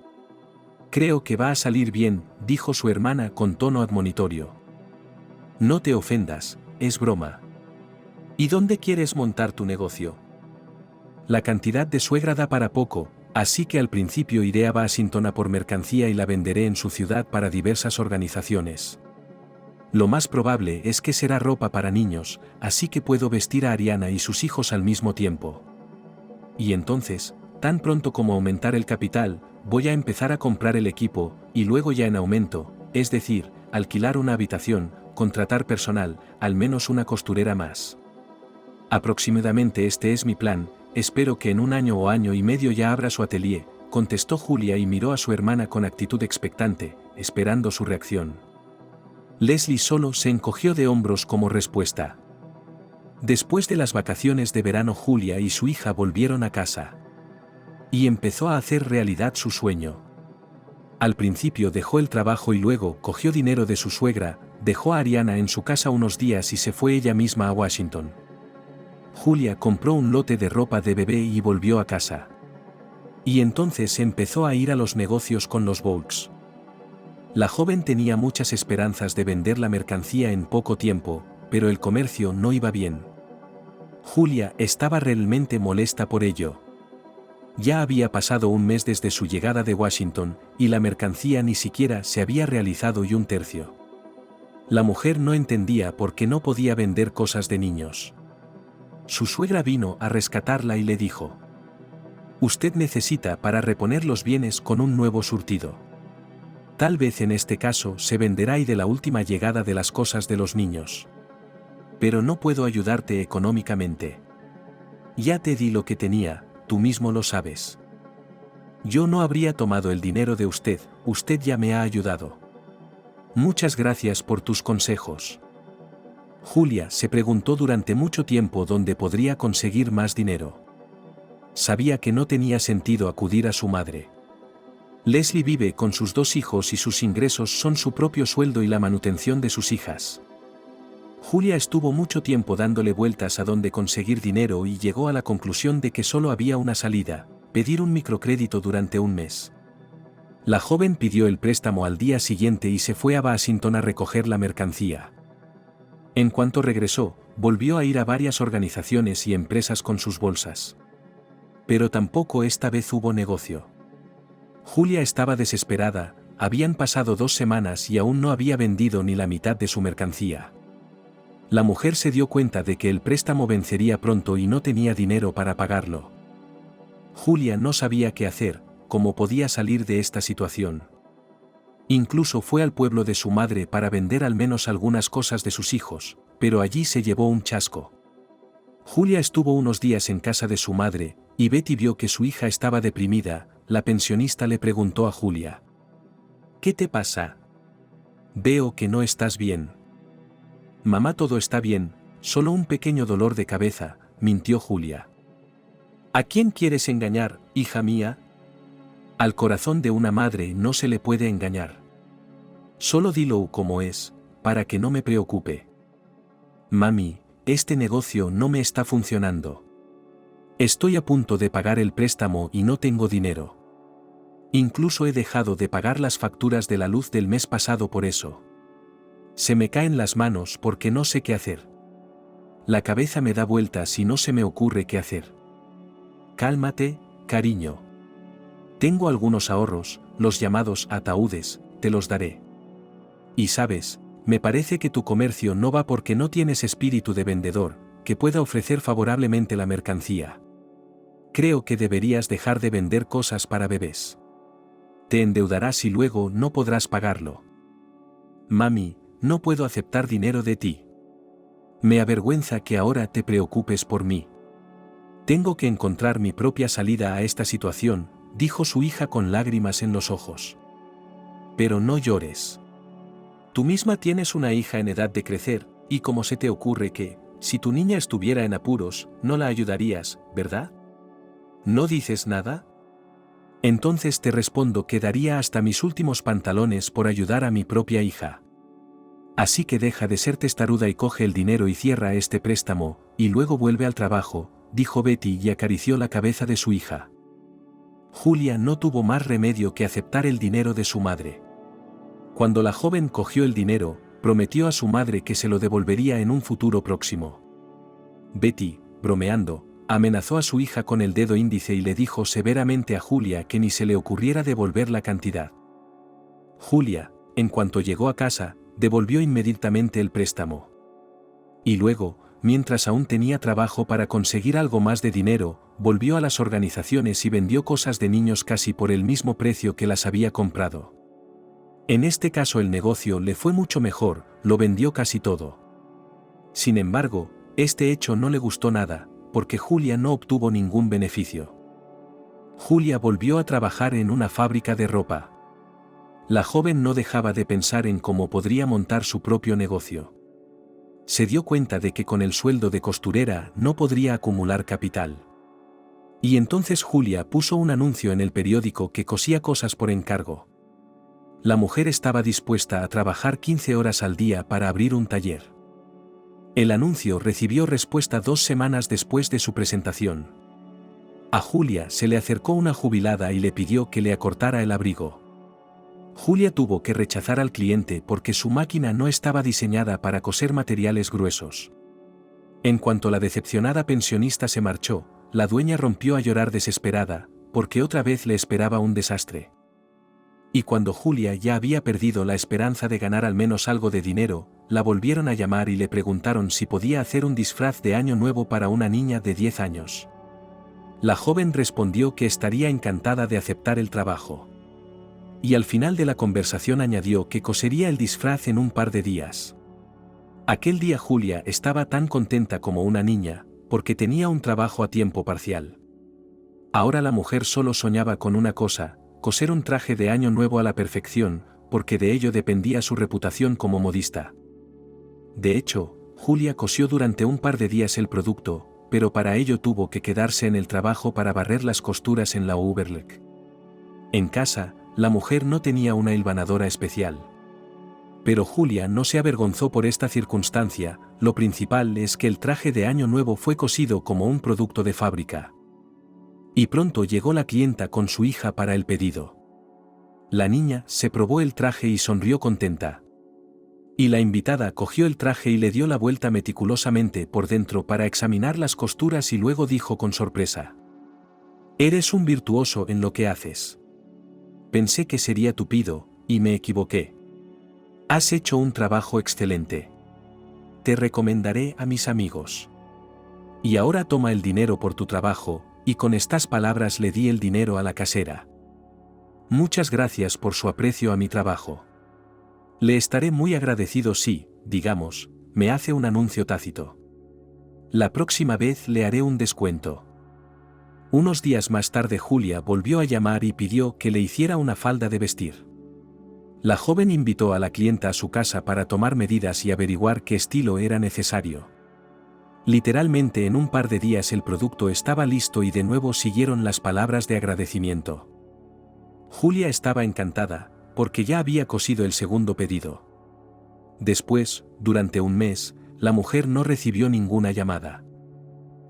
Creo que va a salir bien, dijo su hermana con tono admonitorio. No te ofendas, es broma. ¿Y dónde quieres montar tu negocio? La cantidad de suegra da para poco, así que al principio iré a Washington a por mercancía y la venderé en su ciudad para diversas organizaciones. Lo más probable es que será ropa para niños, así que puedo vestir a Ariana y sus hijos al mismo tiempo. Y entonces, tan pronto como aumentar el capital, voy a empezar a comprar el equipo, y luego ya en aumento, es decir, alquilar una habitación, contratar personal, al menos una costurera más. Aproximadamente este es mi plan, espero que en 1 año o año y medio ya abra su atelier, contestó Julia y miró a su hermana con actitud expectante, esperando su reacción. Leslie solo se encogió de hombros como respuesta. Después de las vacaciones de verano Julia y su hija volvieron a casa. Y empezó a hacer realidad su sueño. Al principio dejó el trabajo y luego cogió dinero de su suegra, dejó a Ariana en su casa unos días y se fue ella misma a Washington. Julia compró un lote de ropa de bebé y volvió a casa. Y entonces empezó a ir a los negocios con los Bowles. La joven tenía muchas esperanzas de vender la mercancía en poco tiempo, pero el comercio no iba bien. Julia estaba realmente molesta por ello. Ya había pasado un mes desde su llegada de Washington, y la mercancía ni siquiera se había realizado y 1/3. La mujer no entendía por qué no podía vender cosas de niños. Su suegra vino a rescatarla y le dijo: Usted necesita para reponer los bienes con un nuevo surtido. Tal vez en este caso se venderá y de la última llegada de las cosas de los niños. Pero no puedo ayudarte económicamente. Ya te di lo que tenía, tú mismo lo sabes. Yo no habría tomado el dinero de usted ya me ha ayudado. Muchas gracias por tus consejos. Julia se preguntó durante mucho tiempo dónde podría conseguir más dinero. Sabía que no tenía sentido acudir a su madre. Leslie vive con sus 2 hijos y sus ingresos son su propio sueldo y la manutención de sus hijas. Julia estuvo mucho tiempo dándole vueltas a dónde conseguir dinero y llegó a la conclusión de que solo había una salida: pedir un microcrédito durante un mes. La joven pidió el préstamo al día siguiente y se fue a Washington a recoger la mercancía. En cuanto regresó, volvió a ir a varias organizaciones y empresas con sus bolsas. Pero tampoco esta vez hubo negocio. Julia estaba desesperada, habían pasado 2 semanas y aún no había vendido ni la mitad de su mercancía. La mujer se dio cuenta de que el préstamo vencería pronto y no tenía dinero para pagarlo. Julia no sabía qué hacer, cómo podía salir de esta situación. Incluso fue al pueblo de su madre para vender al menos algunas cosas de sus hijos, pero allí se llevó un chasco. Julia estuvo unos días en casa de su madre, y Betty vio que su hija estaba deprimida. La pensionista le preguntó a Julia: ¿qué te pasa? Veo que no estás bien. Mamá, todo está bien, solo un pequeño dolor de cabeza, mintió Julia. ¿A quién quieres engañar, hija mía? Al corazón de una madre no se le puede engañar. Solo dilo como es, para que no me preocupe. Mami, este negocio no me está funcionando. Estoy a punto de pagar el préstamo y no tengo dinero. Incluso he dejado de pagar las facturas de la luz del mes pasado por eso. Se me caen las manos porque no sé qué hacer. La cabeza me da vueltas y no se me ocurre qué hacer. Cálmate, cariño. Tengo algunos ahorros, los llamados ataúdes, te los daré. Y sabes, me parece que tu comercio no va porque no tienes espíritu de vendedor, que pueda ofrecer favorablemente la mercancía. Creo que deberías dejar de vender cosas para bebés. Te endeudarás y luego no podrás pagarlo. Mami, no puedo aceptar dinero de ti. Me avergüenza que ahora te preocupes por mí. Tengo que encontrar mi propia salida a esta situación, dijo su hija con lágrimas en los ojos. Pero no llores. Tú misma tienes una hija en edad de crecer, y ¿cómo se te ocurre que, si tu niña estuviera en apuros, no la ayudarías, verdad? ¿No dices nada? Entonces te respondo que daría hasta mis últimos pantalones por ayudar a mi propia hija. Así que deja de ser testaruda y coge el dinero y cierra este préstamo, y luego vuelve al trabajo, dijo Betty y acarició la cabeza de su hija. Julia no tuvo más remedio que aceptar el dinero de su madre. Cuando la joven cogió el dinero, prometió a su madre que se lo devolvería en un futuro próximo. Betty, bromeando, amenazó a su hija con el dedo índice y le dijo severamente a Julia que ni se le ocurriera devolver la cantidad. Julia, en cuanto llegó a casa, devolvió inmediatamente el préstamo. Y luego, mientras aún tenía trabajo para conseguir algo más de dinero, volvió a las organizaciones y vendió cosas de niños casi por el mismo precio que las había comprado. En este caso el negocio le fue mucho mejor, lo vendió casi todo. Sin embargo, este hecho no le gustó nada, porque Julia no obtuvo ningún beneficio. Julia volvió a trabajar en una fábrica de ropa. La joven no dejaba de pensar en cómo podría montar su propio negocio. Se dio cuenta de que con el sueldo de costurera no podría acumular capital. Y entonces Julia puso un anuncio en el periódico que cosía cosas por encargo. La mujer estaba dispuesta a trabajar 15 horas al día para abrir un taller. El anuncio recibió respuesta 2 semanas después de su presentación. A Julia se le acercó una jubilada y le pidió que le acortara el abrigo. Julia tuvo que rechazar al cliente porque su máquina no estaba diseñada para coser materiales gruesos. En cuanto la decepcionada pensionista se marchó, la dueña rompió a llorar desesperada, porque otra vez le esperaba un desastre. Y cuando Julia ya había perdido la esperanza de ganar al menos algo de dinero, la volvieron a llamar y le preguntaron si podía hacer un disfraz de Año Nuevo para una niña de 10 años. La joven respondió que estaría encantada de aceptar el trabajo. Y al final de la conversación añadió que cosería el disfraz en un par de días. Aquel día Julia estaba tan contenta como una niña, porque tenía un trabajo a tiempo parcial. Ahora la mujer solo soñaba con una cosa: coser un traje de año nuevo a la perfección, porque de ello dependía su reputación como modista. De hecho, Julia cosió durante un par de días el producto, pero para ello tuvo que quedarse en el trabajo para barrer las costuras en la Overlock. En casa, la mujer no tenía una hilvanadora especial. Pero Julia no se avergonzó por esta circunstancia. Lo principal es que el traje de año nuevo fue cosido como un producto de fábrica. Y pronto llegó la clienta con su hija para el pedido. La niña se probó el traje y sonrió contenta. Y la invitada cogió el traje y le dio la vuelta meticulosamente por dentro para examinar las costuras y luego dijo con sorpresa: «Eres un virtuoso en lo que haces. Pensé que sería tupido, y me equivoqué. Has hecho un trabajo excelente. Te recomendaré a mis amigos. Y ahora toma el dinero por tu trabajo», y con estas palabras le di el dinero a la casera. «Muchas gracias por su aprecio a mi trabajo. Le estaré muy agradecido si, digamos, me hace un anuncio tácito. La próxima vez le haré un descuento». Unos días más tarde Julia volvió a llamar y pidió que le hiciera una falda de vestir. La joven invitó a la clienta a su casa para tomar medidas y averiguar qué estilo era necesario. Literalmente en un par de días el producto estaba listo y de nuevo siguieron las palabras de agradecimiento. Julia estaba encantada, porque ya había cosido el segundo pedido. Después, durante un mes, la mujer no recibió ninguna llamada.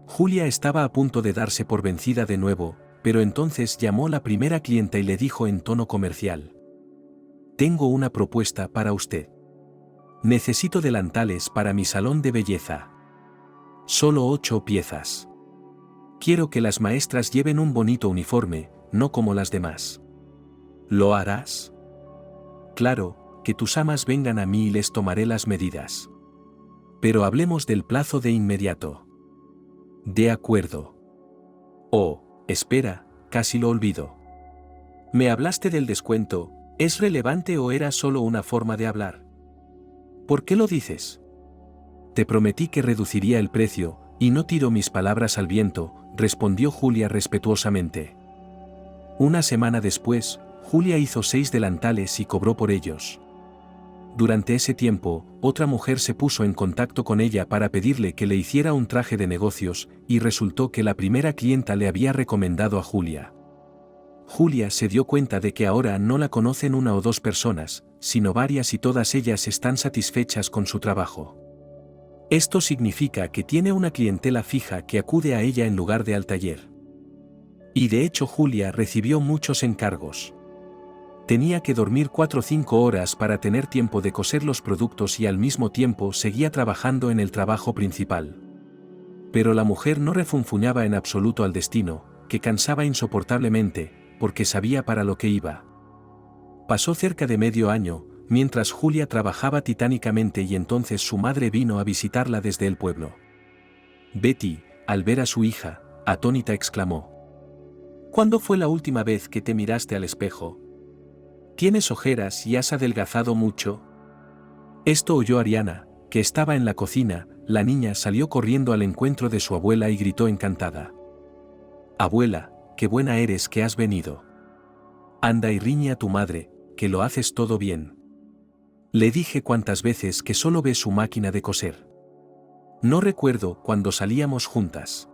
Julia estaba a punto de darse por vencida de nuevo, pero entonces llamó la primera clienta y le dijo en tono comercial: «Tengo una propuesta para usted. Necesito delantales para mi salón de belleza. Solo 8 piezas. Quiero que las maestras lleven un bonito uniforme, no como las demás. ¿Lo harás?». «Claro, que tus amas vengan a mí y les tomaré las medidas. Pero hablemos del plazo de inmediato». «De acuerdo». «Oh, espera, casi lo olvido. Me hablaste del descuento, ¿es relevante o era solo una forma de hablar? ¿Por qué lo dices?». «Te prometí que reduciría el precio, y no tiro mis palabras al viento», respondió Julia respetuosamente. Una semana después, Julia hizo 6 delantales y cobró por ellos. Durante ese tiempo, otra mujer se puso en contacto con ella para pedirle que le hiciera un traje de negocios, y resultó que la primera clienta le había recomendado a Julia. Julia se dio cuenta de que ahora no la conocen 1 o 2 personas, sino varias, y todas ellas están satisfechas con su trabajo. Esto significa que tiene una clientela fija que acude a ella en lugar de al taller. Y de hecho Julia recibió muchos encargos. Tenía que dormir 4 o 5 horas para tener tiempo de coser los productos y al mismo tiempo seguía trabajando en el trabajo principal. Pero la mujer no refunfuñaba en absoluto al destino, que cansaba insoportablemente, porque sabía para lo que iba. Pasó cerca de medio año, mientras Julia trabajaba titánicamente, y entonces su madre vino a visitarla desde el pueblo. Betty, al ver a su hija, atónita exclamó: «¿Cuándo fue la última vez que te miraste al espejo? ¿Tienes ojeras y has adelgazado mucho?». Esto oyó Ariana, que estaba en la cocina. La niña salió corriendo al encuentro de su abuela y gritó encantada: «Abuela, qué buena eres que has venido. Anda y riñe a tu madre, que lo haces todo bien. Le dije cuántas veces que solo ve su máquina de coser. No recuerdo cuando salíamos juntas.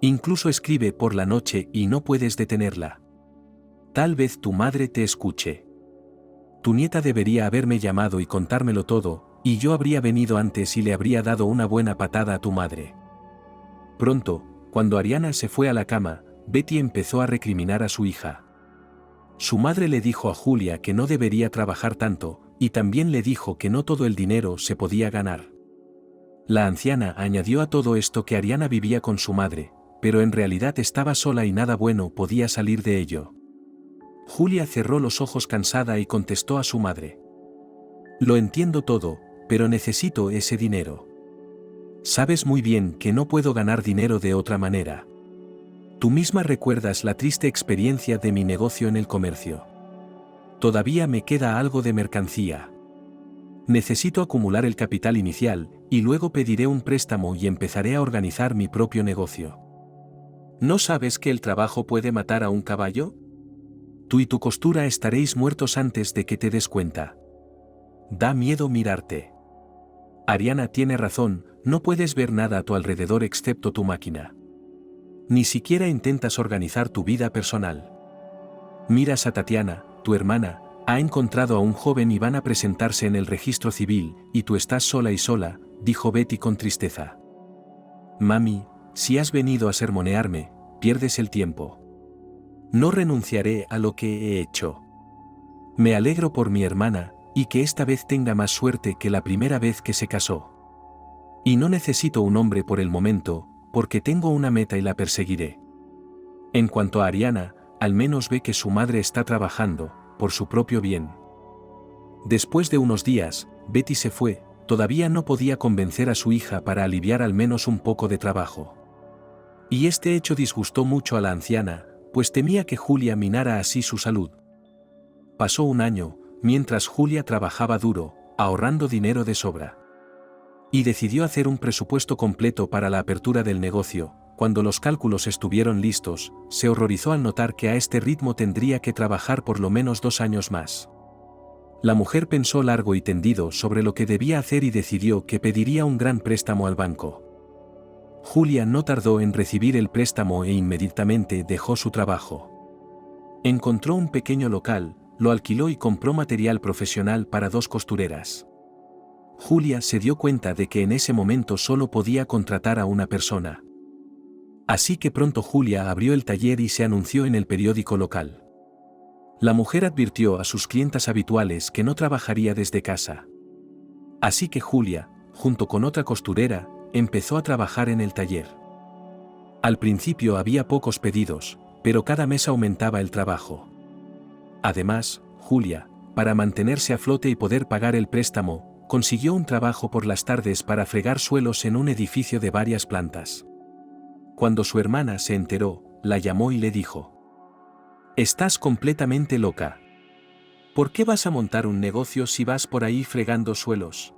Incluso escribe por la noche y no puedes detenerla. Tal vez tu madre te escuche. Tu nieta debería haberme llamado y contármelo todo, y yo habría venido antes y le habría dado una buena patada a tu madre». Pronto, cuando Ariana se fue a la cama, Betty empezó a recriminar a su hija. Su madre le dijo a Julia que no debería trabajar tanto, y también le dijo que no todo el dinero se podía ganar. La anciana añadió a todo esto que Ariana vivía con su madre, pero en realidad estaba sola y nada bueno podía salir de ello. Julia cerró los ojos cansada y contestó a su madre: «Lo entiendo todo, pero necesito ese dinero. Sabes muy bien que no puedo ganar dinero de otra manera. Tú misma recuerdas la triste experiencia de mi negocio en el comercio. Todavía me queda algo de mercancía. Necesito acumular el capital inicial, y luego pediré un préstamo y empezaré a organizar mi propio negocio. ¿No sabes que el trabajo puede matar a un caballo? Tú y tu costura estaréis muertos antes de que te des cuenta. Da miedo mirarte. Ariana tiene razón, no puedes ver nada a tu alrededor excepto tu máquina. Ni siquiera intentas organizar tu vida personal. Miras a Tatiana, tu hermana, ha encontrado a un joven y van a presentarse en el registro civil, y tú estás sola y sola, dijo Betty con tristeza. Mami, si has venido a sermonearme, pierdes el tiempo. No renunciaré a lo que he hecho. Me alegro por mi hermana, y que esta vez tenga más suerte que la primera vez que se casó. Y no necesito un hombre por el momento, porque tengo una meta y la perseguiré. En cuanto a Ariana, al menos ve que su madre está trabajando, por su propio bien. Después de unos días, Betty se fue, todavía no podía convencer a su hija para aliviar al menos un poco de trabajo. Y este hecho disgustó mucho a la anciana, pues temía que Julia minara así su salud. Pasó un año, mientras Julia trabajaba duro, ahorrando dinero de sobra. Y decidió hacer un presupuesto completo para la apertura del negocio. Cuando los cálculos estuvieron listos, se horrorizó al notar que a este ritmo tendría que trabajar por lo menos 2 años más. La mujer pensó largo y tendido sobre lo que debía hacer y decidió que pediría un gran préstamo al banco. Julia no tardó en recibir el préstamo e inmediatamente dejó su trabajo. Encontró un pequeño local, lo alquiló y compró material profesional para 2 costureras. Julia se dio cuenta de que en ese momento solo podía contratar a una persona. Así que pronto Julia abrió el taller y se anunció en el periódico local. La mujer advirtió a sus clientas habituales que no trabajaría desde casa. Así que Julia, junto con otra costurera, empezó a trabajar en el taller. Al principio había pocos pedidos, pero cada mes aumentaba el trabajo. Además, Julia, para mantenerse a flote y poder pagar el préstamo, consiguió un trabajo por las tardes para fregar suelos en un edificio de varias plantas. Cuando su hermana se enteró, la llamó y le dijo: «Estás completamente loca. ¿Por qué vas a montar un negocio si vas por ahí fregando suelos?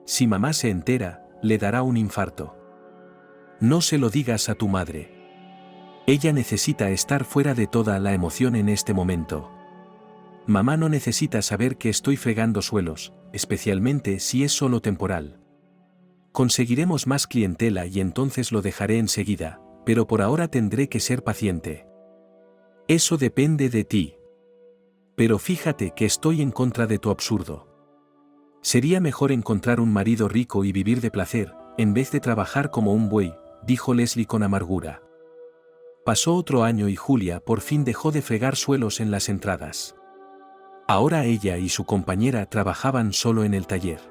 Si mamá se entera, le dará un infarto. No se lo digas a tu madre. Ella necesita estar fuera de toda la emoción en este momento. Mamá no necesita saber que estoy fregando suelos, especialmente si es solo temporal. Conseguiremos más clientela y entonces lo dejaré enseguida, pero por ahora tendré que ser paciente. Eso depende de ti. Pero fíjate que estoy en contra de tu absurdo. Sería mejor encontrar un marido rico y vivir de placer, en vez de trabajar como un buey», dijo Leslie con amargura. Pasó otro año y Julia por fin dejó de fregar suelos en las entradas. Ahora ella y su compañera trabajaban solo en el taller.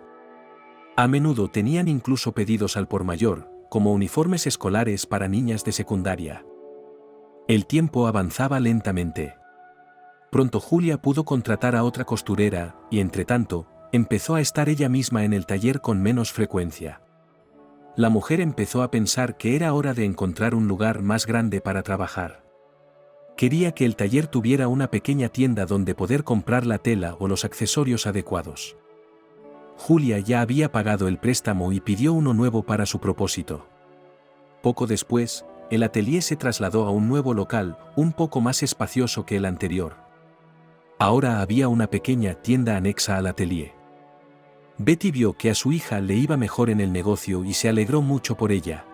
A menudo tenían incluso pedidos al por mayor, como uniformes escolares para niñas de secundaria. El tiempo avanzaba lentamente. Pronto Julia pudo contratar a otra costurera, y entretanto, empezó a estar ella misma en el taller con menos frecuencia. La mujer empezó a pensar que era hora de encontrar un lugar más grande para trabajar. Quería que el taller tuviera una pequeña tienda donde poder comprar la tela o los accesorios adecuados. Julia ya había pagado el préstamo y pidió uno nuevo para su propósito. Poco después, el atelier se trasladó a un nuevo local, un poco más espacioso que el anterior. Ahora había una pequeña tienda anexa al atelier. Betty vio que a su hija le iba mejor en el negocio y se alegró mucho por ella.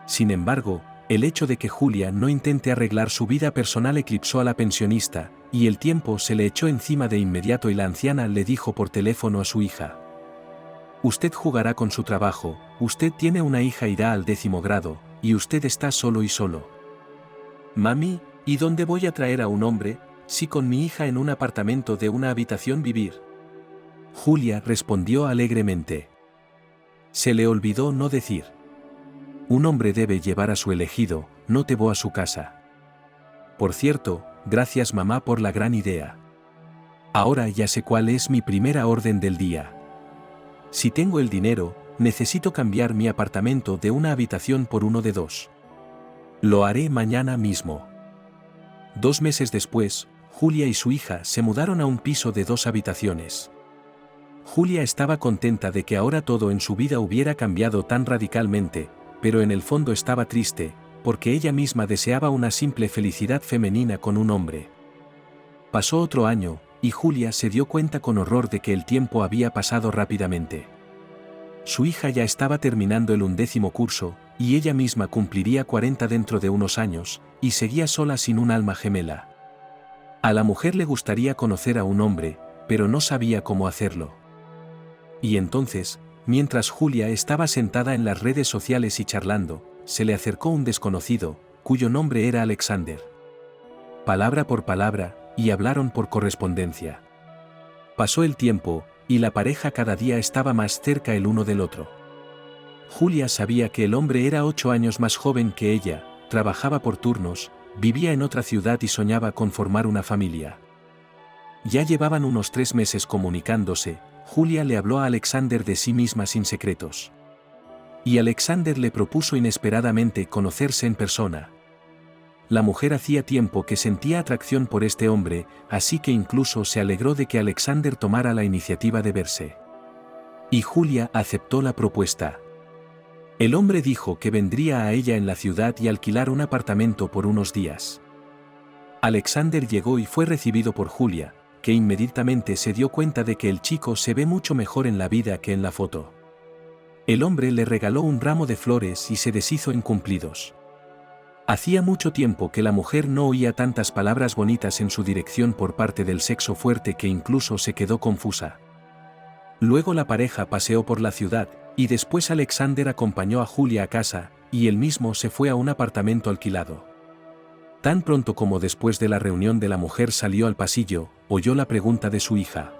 Sin embargo, el hecho de que Julia no intente arreglar su vida personal eclipsó a la pensionista, y el tiempo se le echó encima de inmediato y la anciana le dijo por teléfono a su hija: «Usted jugará con su trabajo, usted tiene una hija irá al 10º grado, y usted está solo y solo». «Mami, ¿y dónde voy a traer a un hombre, si con mi hija en un apartamento de una habitación vivir?». Julia respondió alegremente. Se le olvidó no decir: «Un hombre debe llevar a su elegido, no te voy a su casa». Por cierto, gracias mamá por la gran idea. Ahora ya sé cuál es mi primera orden del día. Si tengo el dinero, necesito cambiar mi apartamento de una habitación por uno de 2. Lo haré mañana mismo. 2 meses después, Julia y su hija se mudaron a un piso de 2 habitaciones. Julia estaba contenta de que ahora todo en su vida hubiera cambiado tan radicalmente, pero en el fondo estaba triste, porque ella misma deseaba una simple felicidad femenina con un hombre. Pasó otro año, y Julia se dio cuenta con horror de que el tiempo había pasado rápidamente. Su hija ya estaba terminando el 11º curso, y ella misma cumpliría 40 dentro de unos años, y seguía sola sin un alma gemela. A la mujer le gustaría conocer a un hombre, pero no sabía cómo hacerlo. Y entonces, mientras Julia estaba sentada en las redes sociales y charlando, se le acercó un desconocido, cuyo nombre era Alexander. Palabra por palabra, y hablaron por correspondencia. Pasó el tiempo, y la pareja cada día estaba más cerca el uno del otro. Julia sabía que el hombre era 8 años más joven que ella, trabajaba por turnos, vivía en otra ciudad y soñaba con formar una familia. Ya llevaban unos 3 meses comunicándose. Julia le habló a Alexander de sí misma sin secretos. Y Alexander le propuso inesperadamente conocerse en persona. La mujer hacía tiempo que sentía atracción por este hombre, así que incluso se alegró de que Alexander tomara la iniciativa de verse. Y Julia aceptó la propuesta. El hombre dijo que vendría a ella en la ciudad y alquilar un apartamento por unos días. Alexander llegó y fue recibido por Julia, que inmediatamente se dio cuenta de que el chico se ve mucho mejor en la vida que en la foto. El hombre le regaló un ramo de flores y se deshizo en cumplidos. Hacía mucho tiempo que la mujer no oía tantas palabras bonitas en su dirección por parte del sexo fuerte que incluso se quedó confusa. Luego la pareja paseó por la ciudad, y después Alexander acompañó a Julia a casa, y él mismo se fue a un apartamento alquilado. Tan pronto como después de la reunión de la mujer salió al pasillo, oyó la pregunta de su hija.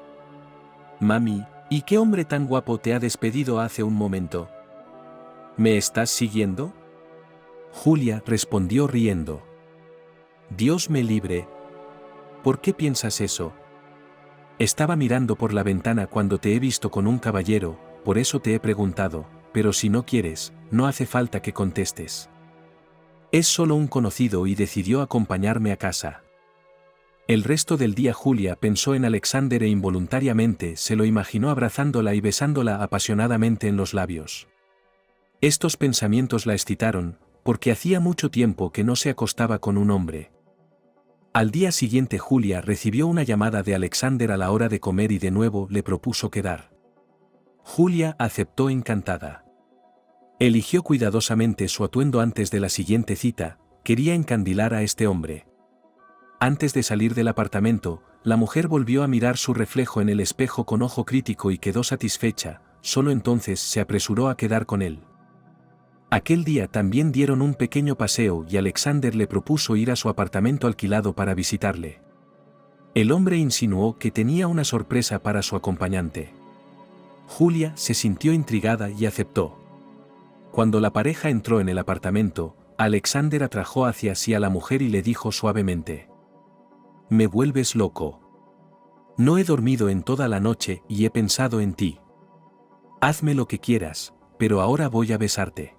«Mami, ¿y qué hombre tan guapo te ha despedido hace un momento? ¿Me estás siguiendo?» Julia respondió riendo. «Dios me libre. ¿Por qué piensas eso? Estaba mirando por la ventana cuando te he visto con un caballero, por eso te he preguntado, pero si no quieres, no hace falta que contestes. Es solo un conocido y decidió acompañarme a casa». El resto del día Julia pensó en Alexander e involuntariamente se lo imaginó abrazándola y besándola apasionadamente en los labios. Estos pensamientos la excitaron, porque hacía mucho tiempo que no se acostaba con un hombre. Al día siguiente Julia recibió una llamada de Alexander a la hora de comer y de nuevo le propuso quedar. Julia aceptó encantada. Eligió cuidadosamente su atuendo antes de la siguiente cita, quería encandilar a este hombre. Antes de salir del apartamento, la mujer volvió a mirar su reflejo en el espejo con ojo crítico y quedó satisfecha, solo entonces se apresuró a quedar con él. Aquel día también dieron un pequeño paseo y Alexander le propuso ir a su apartamento alquilado para visitarle. El hombre insinuó que tenía una sorpresa para su acompañante. Julia se sintió intrigada y aceptó. Cuando la pareja entró en el apartamento, Alexander atrajo hacia sí a la mujer y le dijo suavemente: «Me vuelves loco. No he dormido en toda la noche y he pensado en ti. Hazme lo que quieras, pero ahora voy a besarte».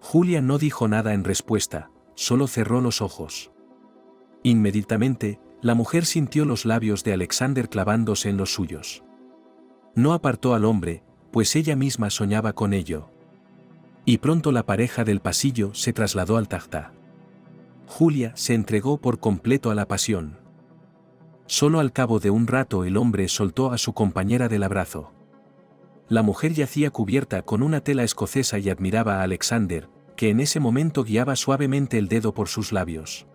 Julia no dijo nada en respuesta, solo cerró los ojos. Inmediatamente, la mujer sintió los labios de Alexander clavándose en los suyos. No apartó al hombre, pues ella misma soñaba con ello. Y pronto la pareja del pasillo se trasladó al tajta. Julia se entregó por completo a la pasión. Solo al cabo de un rato el hombre soltó a su compañera del abrazo. La mujer yacía cubierta con una tela escocesa y admiraba a Alexander, que en ese momento guiaba suavemente el dedo por sus labios.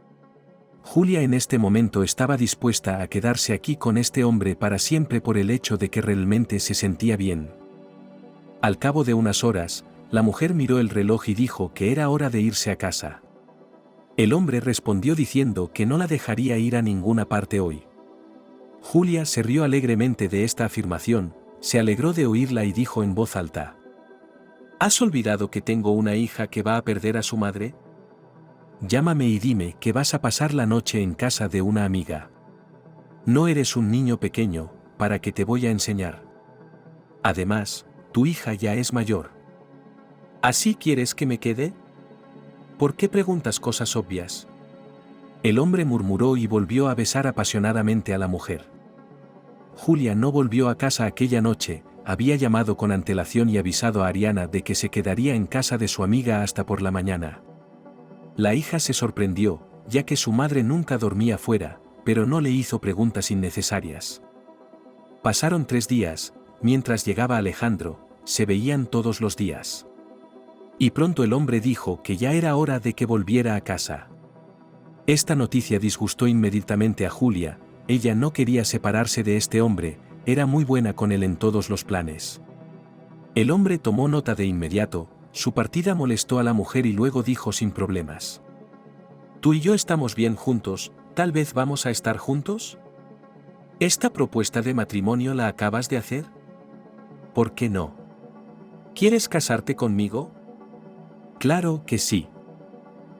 Julia en este momento estaba dispuesta a quedarse aquí con este hombre para siempre por el hecho de que realmente se sentía bien. Al cabo de unas horas, la mujer miró el reloj y dijo que era hora de irse a casa. El hombre respondió diciendo que no la dejaría ir a ninguna parte hoy. Julia se rió alegremente de esta afirmación, se alegró de oírla y dijo en voz alta: ¿Has olvidado que tengo una hija que va a perder a su madre? Llámame y dime que vas a pasar la noche en casa de una amiga. No eres un niño pequeño, para que te voy a enseñar. Además, tu hija ya es mayor. ¿Así quieres que me quede? ¿Por qué preguntas cosas obvias? El hombre murmuró y volvió a besar apasionadamente a la mujer. Julia no volvió a casa aquella noche, había llamado con antelación y avisado a Ariana de que se quedaría en casa de su amiga hasta por la mañana. La hija se sorprendió, ya que su madre nunca dormía fuera, pero no le hizo preguntas innecesarias. Pasaron 3 días, mientras llegaba Alejandro, se veían todos los días. Y pronto el hombre dijo que ya era hora de que volviera a casa. Esta noticia disgustó inmediatamente a Julia, ella no quería separarse de este hombre, era muy buena con él en todos los planes. El hombre tomó nota de inmediato, su partida molestó a la mujer y luego dijo sin problemas: «Tú y yo estamos bien juntos, ¿tal vez vamos a estar juntos? ¿Esta propuesta de matrimonio la acabas de hacer? ¿Por qué no? ¿Quieres casarte conmigo?» «Claro que sí.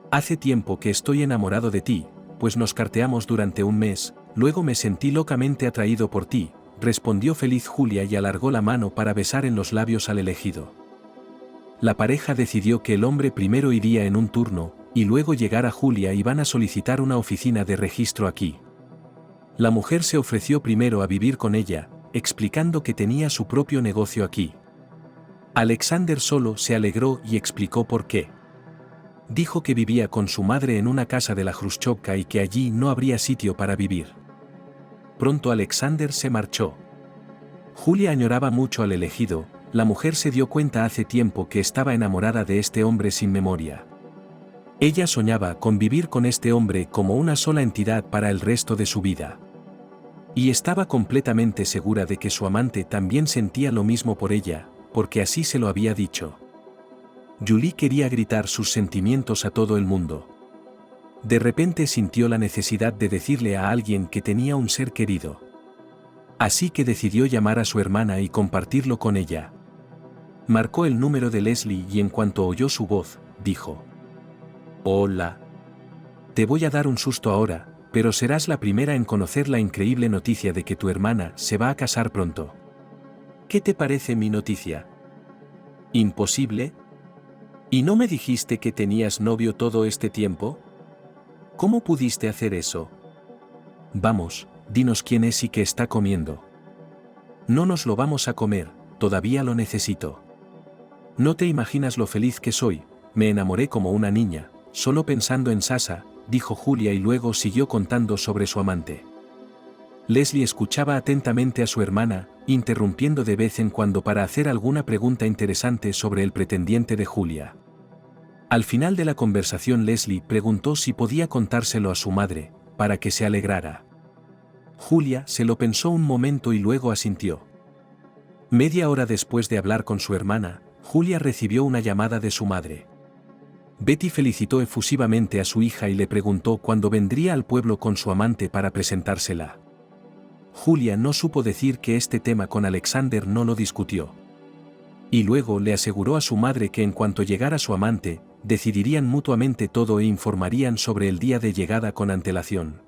Hace tiempo que estoy enamorado de ti, pues nos carteamos durante un mes, luego me sentí locamente atraído por ti», respondió feliz Julia y alargó la mano para besar en los labios al elegido. La pareja decidió que el hombre primero iría en un turno, y luego llegara Julia y van a solicitar una oficina de registro aquí. La mujer se ofreció primero a vivir con ella, explicando que tenía su propio negocio aquí. Alexander solo se alegró y explicó por qué. Dijo que vivía con su madre en una casa de la Khrushchevka y que allí no habría sitio para vivir. Pronto Alexander se marchó. Julia añoraba mucho al elegido, la mujer se dio cuenta hace tiempo que estaba enamorada de este hombre sin memoria. Ella soñaba con vivir con este hombre como una sola entidad para el resto de su vida. Y estaba completamente segura de que su amante también sentía lo mismo por ella, porque así se lo había dicho. Julie quería gritar sus sentimientos a todo el mundo. De repente sintió la necesidad de decirle a alguien que tenía un ser querido. Así que decidió llamar a su hermana y compartirlo con ella. Marcó el número de Leslie y en cuanto oyó su voz, dijo: «Hola. Te voy a dar un susto ahora, pero serás la primera en conocer la increíble noticia de que tu hermana se va a casar pronto. ¿Qué te parece mi noticia? ¿Imposible? ¿Y no me dijiste que tenías novio todo este tiempo? ¿Cómo pudiste hacer eso? Vamos, dinos quién es y qué está comiendo». «No nos lo vamos a comer, todavía lo necesito. No te imaginas lo feliz que soy, me enamoré como una niña, solo pensando en Sasha», dijo Julia y luego siguió contando sobre su amante. Leslie escuchaba atentamente a su hermana, interrumpiendo de vez en cuando para hacer alguna pregunta interesante sobre el pretendiente de Julia. Al final de la conversación Leslie preguntó si podía contárselo a su madre, para que se alegrara. Julia se lo pensó un momento y luego asintió. Media hora después de hablar con su hermana, Julia recibió una llamada de su madre. Betty felicitó efusivamente a su hija y le preguntó cuándo vendría al pueblo con su amante para presentársela. Julia no supo decir que este tema con Alexander no lo discutió. Y luego le aseguró a su madre que en cuanto llegara su amante, decidirían mutuamente todo e informarían sobre el día de llegada con antelación.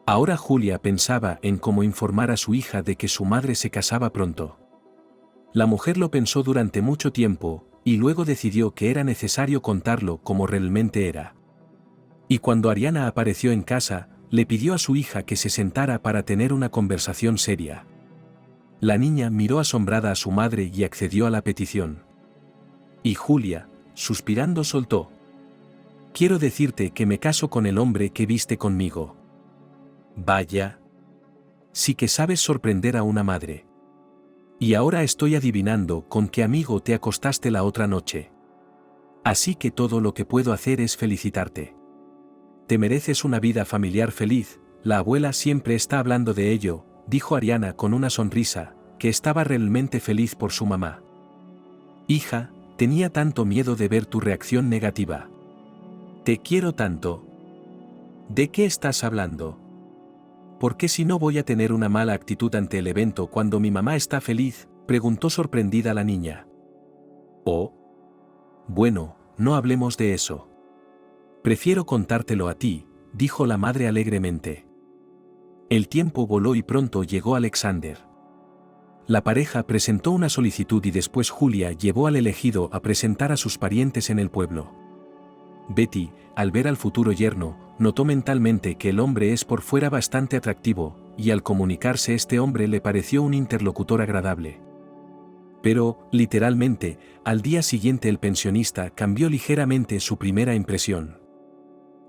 Ahora Julia pensaba en cómo informar a su hija de que su madre se casaba pronto. La mujer lo pensó durante mucho tiempo, y luego decidió que era necesario contarlo como realmente era. Y cuando Ariana apareció en casa, le pidió a su hija que se sentara para tener una conversación seria. La niña miró asombrada a su madre y accedió a la petición. Y Julia, suspirando, soltó: «Quiero decirte que me caso con el hombre que viste conmigo». «Vaya. Sí que sabes sorprender a una madre. Y ahora estoy adivinando con qué amigo te acostaste la otra noche. Así que todo lo que puedo hacer es felicitarte. Te mereces una vida familiar feliz, la abuela siempre está hablando de ello», dijo Ariana con una sonrisa, que estaba realmente feliz por su mamá. «Hija, tenía tanto miedo de ver tu reacción negativa. Te quiero tanto». «¿De qué estás hablando? ¿Por qué si no voy a tener una mala actitud ante el evento cuando mi mamá está feliz?», preguntó sorprendida la niña. «Oh. Bueno, no hablemos de eso. Prefiero contártelo a ti», dijo la madre alegremente. El tiempo voló y pronto llegó Alexander. La pareja presentó una solicitud y después Julia llevó al elegido a presentar a sus parientes en el pueblo. Betty, al ver al futuro yerno, notó mentalmente que el hombre es por fuera bastante atractivo, y al comunicarse este hombre le pareció un interlocutor agradable. Pero, literalmente, al día siguiente el pensionista cambió ligeramente su primera impresión.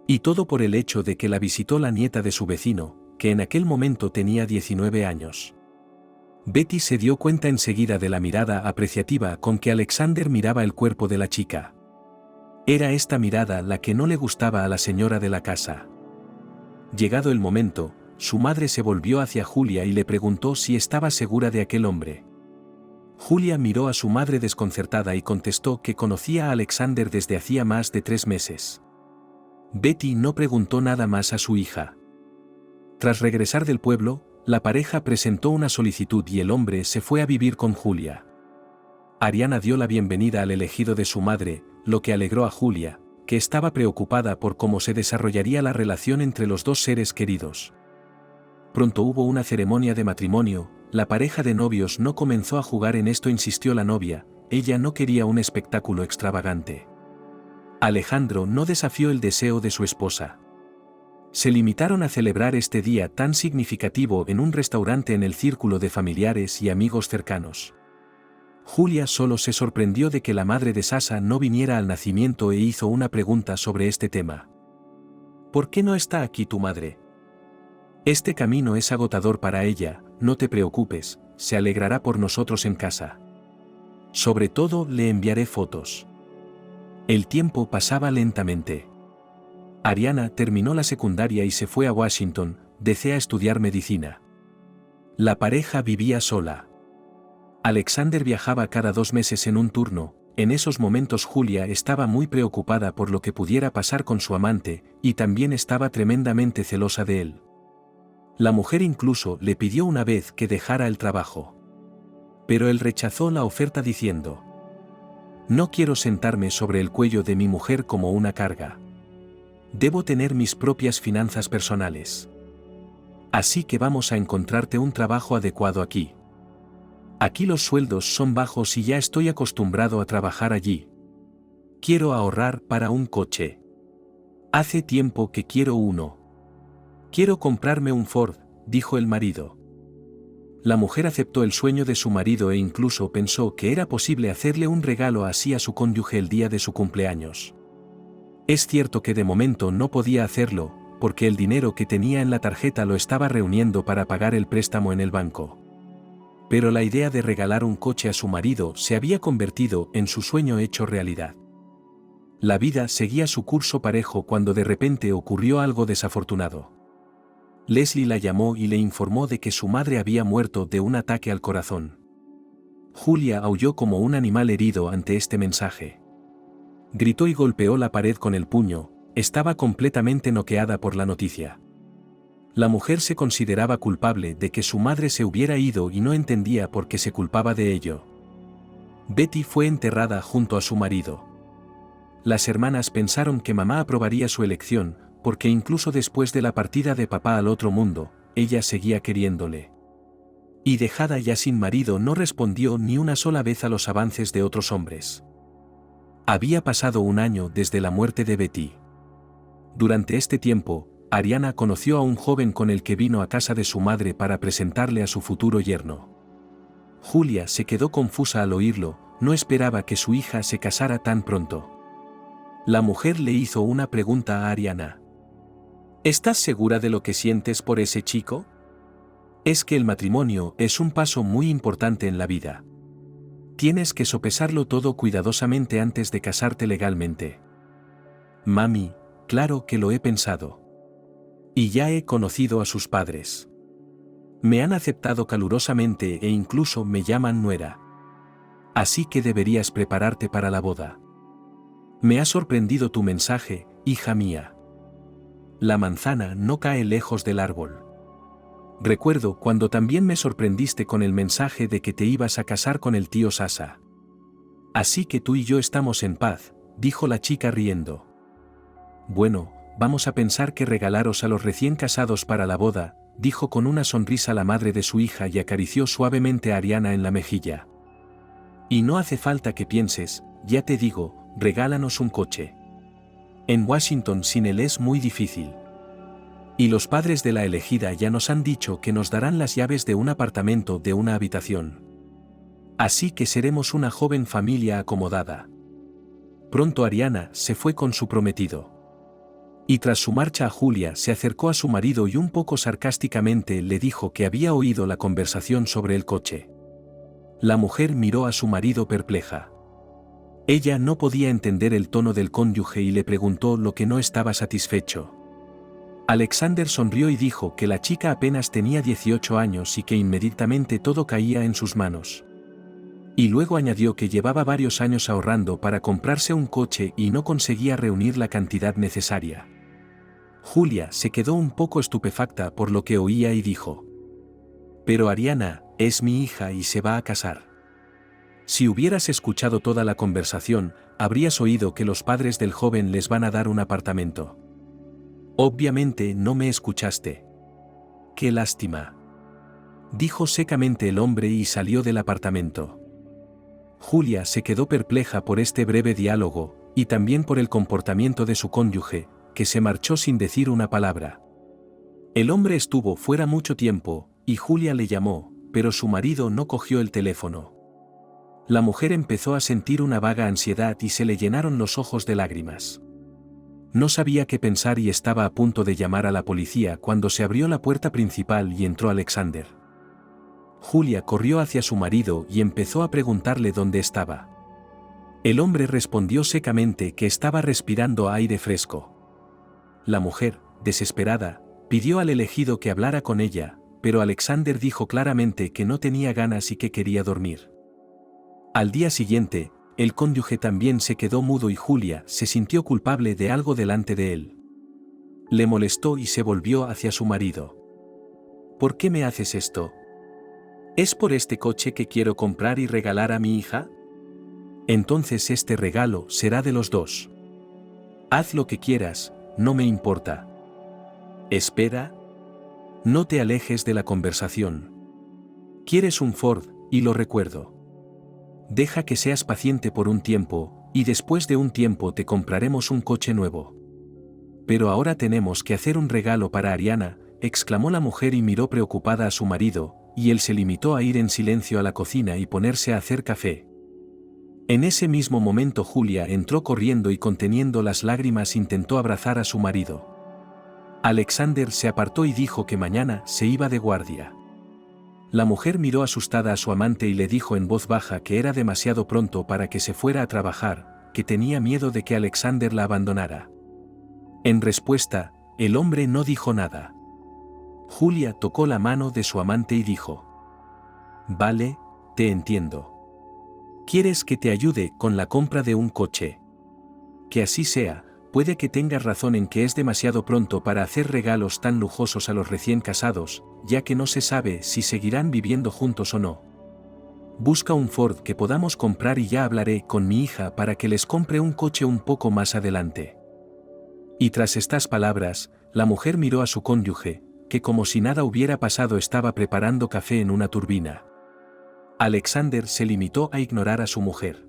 Y todo por el hecho de que la visitó la nieta de su vecino, que en aquel momento tenía 19 años. Betty se dio cuenta enseguida de la mirada apreciativa con que Alexander miraba el cuerpo de la chica. Era esta mirada la que no le gustaba a la señora de la casa. Llegado el momento, su madre se volvió hacia Julia y le preguntó si estaba segura de aquel hombre. Julia miró a su madre desconcertada y contestó que conocía a Alexander desde hacía más de 3 meses. Betty no preguntó nada más a su hija. Tras regresar del pueblo, la pareja presentó una solicitud y el hombre se fue a vivir con Julia. Ariana dio la bienvenida al elegido de su madre, lo que alegró a Julia, que estaba preocupada por cómo se desarrollaría la relación entre los dos seres queridos. Pronto hubo una ceremonia de matrimonio, la pareja de novios no comenzó a jugar en esto, insistió la novia, ella no quería un espectáculo extravagante. Alejandro no desafió el deseo de su esposa. Se limitaron a celebrar este día tan significativo en un restaurante en el círculo de familiares y amigos cercanos. Julia solo se sorprendió de que la madre de Sasha no viniera al nacimiento e hizo una pregunta sobre este tema. ¿Por qué no está aquí tu madre? Este camino es agotador para ella, no te preocupes, se alegrará por nosotros en casa. Sobre todo le enviaré fotos. El tiempo pasaba lentamente. Ariana terminó la secundaria y se fue a Washington, desea estudiar medicina. La pareja vivía sola. Alexander viajaba cada 2 meses en un turno, en esos momentos Julia estaba muy preocupada por lo que pudiera pasar con su amante, y también estaba tremendamente celosa de él. La mujer incluso le pidió una vez que dejara el trabajo. Pero él rechazó la oferta diciendo: no quiero sentarme sobre el cuello de mi mujer como una carga. Debo tener mis propias finanzas personales. Así que vamos a encontrarte un trabajo adecuado aquí. Aquí los sueldos son bajos y ya estoy acostumbrado a trabajar allí. Quiero ahorrar para un coche. Hace tiempo que quiero uno. Quiero comprarme un Ford, dijo el marido. La mujer aceptó el sueño de su marido e incluso pensó que era posible hacerle un regalo así a su cónyuge el día de su cumpleaños. Es cierto que de momento no podía hacerlo, porque el dinero que tenía en la tarjeta lo estaba reuniendo para pagar el préstamo en el banco. Pero la idea de regalar un coche a su marido se había convertido en su sueño hecho realidad. La vida seguía su curso parejo cuando de repente ocurrió algo desafortunado. Leslie la llamó y le informó de que su madre había muerto de un ataque al corazón. Julia aulló como un animal herido ante este mensaje. Gritó y golpeó la pared con el puño, estaba completamente noqueada por la noticia. La mujer se consideraba culpable de que su madre se hubiera ido y no entendía por qué se culpaba de ello. Betty fue enterrada junto a su marido. Las hermanas pensaron que mamá aprobaría su elección, porque incluso después de la partida de papá al otro mundo, ella seguía queriéndole. Y dejada ya sin marido no respondió ni una sola vez a los avances de otros hombres. Había pasado 1 año desde la muerte de Betty. Durante este tiempo, Ariana conoció a un joven con el que vino a casa de su madre para presentarle a su futuro yerno. Julia se quedó confusa al oírlo, no esperaba que su hija se casara tan pronto. La mujer le hizo una pregunta a Ariana. ¿Estás segura de lo que sientes por ese chico? Es que el matrimonio es un paso muy importante en la vida. Tienes que sopesarlo todo cuidadosamente antes de casarte legalmente. Mami, claro que lo he pensado. Y ya he conocido a sus padres. Me han aceptado calurosamente e incluso me llaman nuera. Así que deberías prepararte para la boda. Me ha sorprendido tu mensaje, hija mía. La manzana no cae lejos del árbol. Recuerdo cuando también me sorprendiste con el mensaje de que te ibas a casar con el tío Sasha. Así que tú y yo estamos en paz, dijo la chica riendo. Bueno, vamos a pensar qué regalaros a los recién casados para la boda, dijo con una sonrisa la madre de su hija y acarició suavemente a Ariana en la mejilla. Y no hace falta que pienses, ya te digo, regálanos un coche. En Washington sin él es muy difícil. Y los padres de la elegida ya nos han dicho que nos darán las llaves de un apartamento de una habitación. Así que seremos una joven familia acomodada. Pronto Ariana se fue con su prometido. Y tras su marcha a Julia se acercó a su marido y un poco sarcásticamente le dijo que había oído la conversación sobre el coche. La mujer miró a su marido perpleja. Ella no podía entender el tono del cónyuge y le preguntó lo que no estaba satisfecho. Alexander sonrió y dijo que la chica apenas tenía 18 años y que inmediatamente todo caía en sus manos. Y luego añadió que llevaba varios años ahorrando para comprarse un coche y no conseguía reunir la cantidad necesaria. Julia se quedó un poco estupefacta por lo que oía y dijo: «Pero Ariana, es mi hija y se va a casar». Si hubieras escuchado toda la conversación, habrías oído que los padres del joven les van a dar un apartamento. Obviamente no me escuchaste. «Qué lástima», dijo secamente el hombre y salió del apartamento. Julia se quedó perpleja por este breve diálogo, y también por el comportamiento de su cónyuge, que se marchó sin decir una palabra. El hombre estuvo fuera mucho tiempo, y Julia le llamó, pero su marido no cogió el teléfono. La mujer empezó a sentir una vaga ansiedad y se le llenaron los ojos de lágrimas. No sabía qué pensar y estaba a punto de llamar a la policía cuando se abrió la puerta principal y entró Alexander. Julia corrió hacia su marido y empezó a preguntarle dónde estaba. El hombre respondió secamente que estaba respirando aire fresco. La mujer, desesperada, pidió al elegido que hablara con ella, pero Alexander dijo claramente que no tenía ganas y que quería dormir. Al día siguiente, el cónyuge también se quedó mudo y Julia se sintió culpable de algo delante de él. Le molestó y se volvió hacia su marido. «¿Por qué me haces esto? ¿Es por este coche que quiero comprar y regalar a mi hija? Entonces este regalo será de los dos. Haz lo que quieras, no me importa». «Espera. No te alejes de la conversación. Quieres un Ford, y lo recuerdo. Deja que seas paciente por un tiempo, y después de un tiempo te compraremos un coche nuevo. Pero ahora tenemos que hacer un regalo para Ariana», exclamó la mujer y miró preocupada a su marido, y él se limitó a ir en silencio a la cocina y ponerse a hacer café. En ese mismo momento Julia entró corriendo y conteniendo las lágrimas intentó abrazar a su marido. Alexander se apartó y dijo que mañana se iba de guardia. La mujer miró asustada a su amante y le dijo en voz baja que era demasiado pronto para que se fuera a trabajar, que tenía miedo de que Alexander la abandonara. En respuesta, el hombre no dijo nada. Julia tocó la mano de su amante y dijo: «Vale, te entiendo. ¿Quieres que te ayude con la compra de un coche? Que así sea, puede que tengas razón en que es demasiado pronto para hacer regalos tan lujosos a los recién casados, ya que no se sabe si seguirán viviendo juntos o no. Busca un Ford que podamos comprar y ya hablaré con mi hija para que les compre un coche un poco más adelante». Y tras estas palabras, la mujer miró a su cónyuge, que como si nada hubiera pasado estaba preparando café en una turbina. Alexander se limitó a ignorar a su mujer.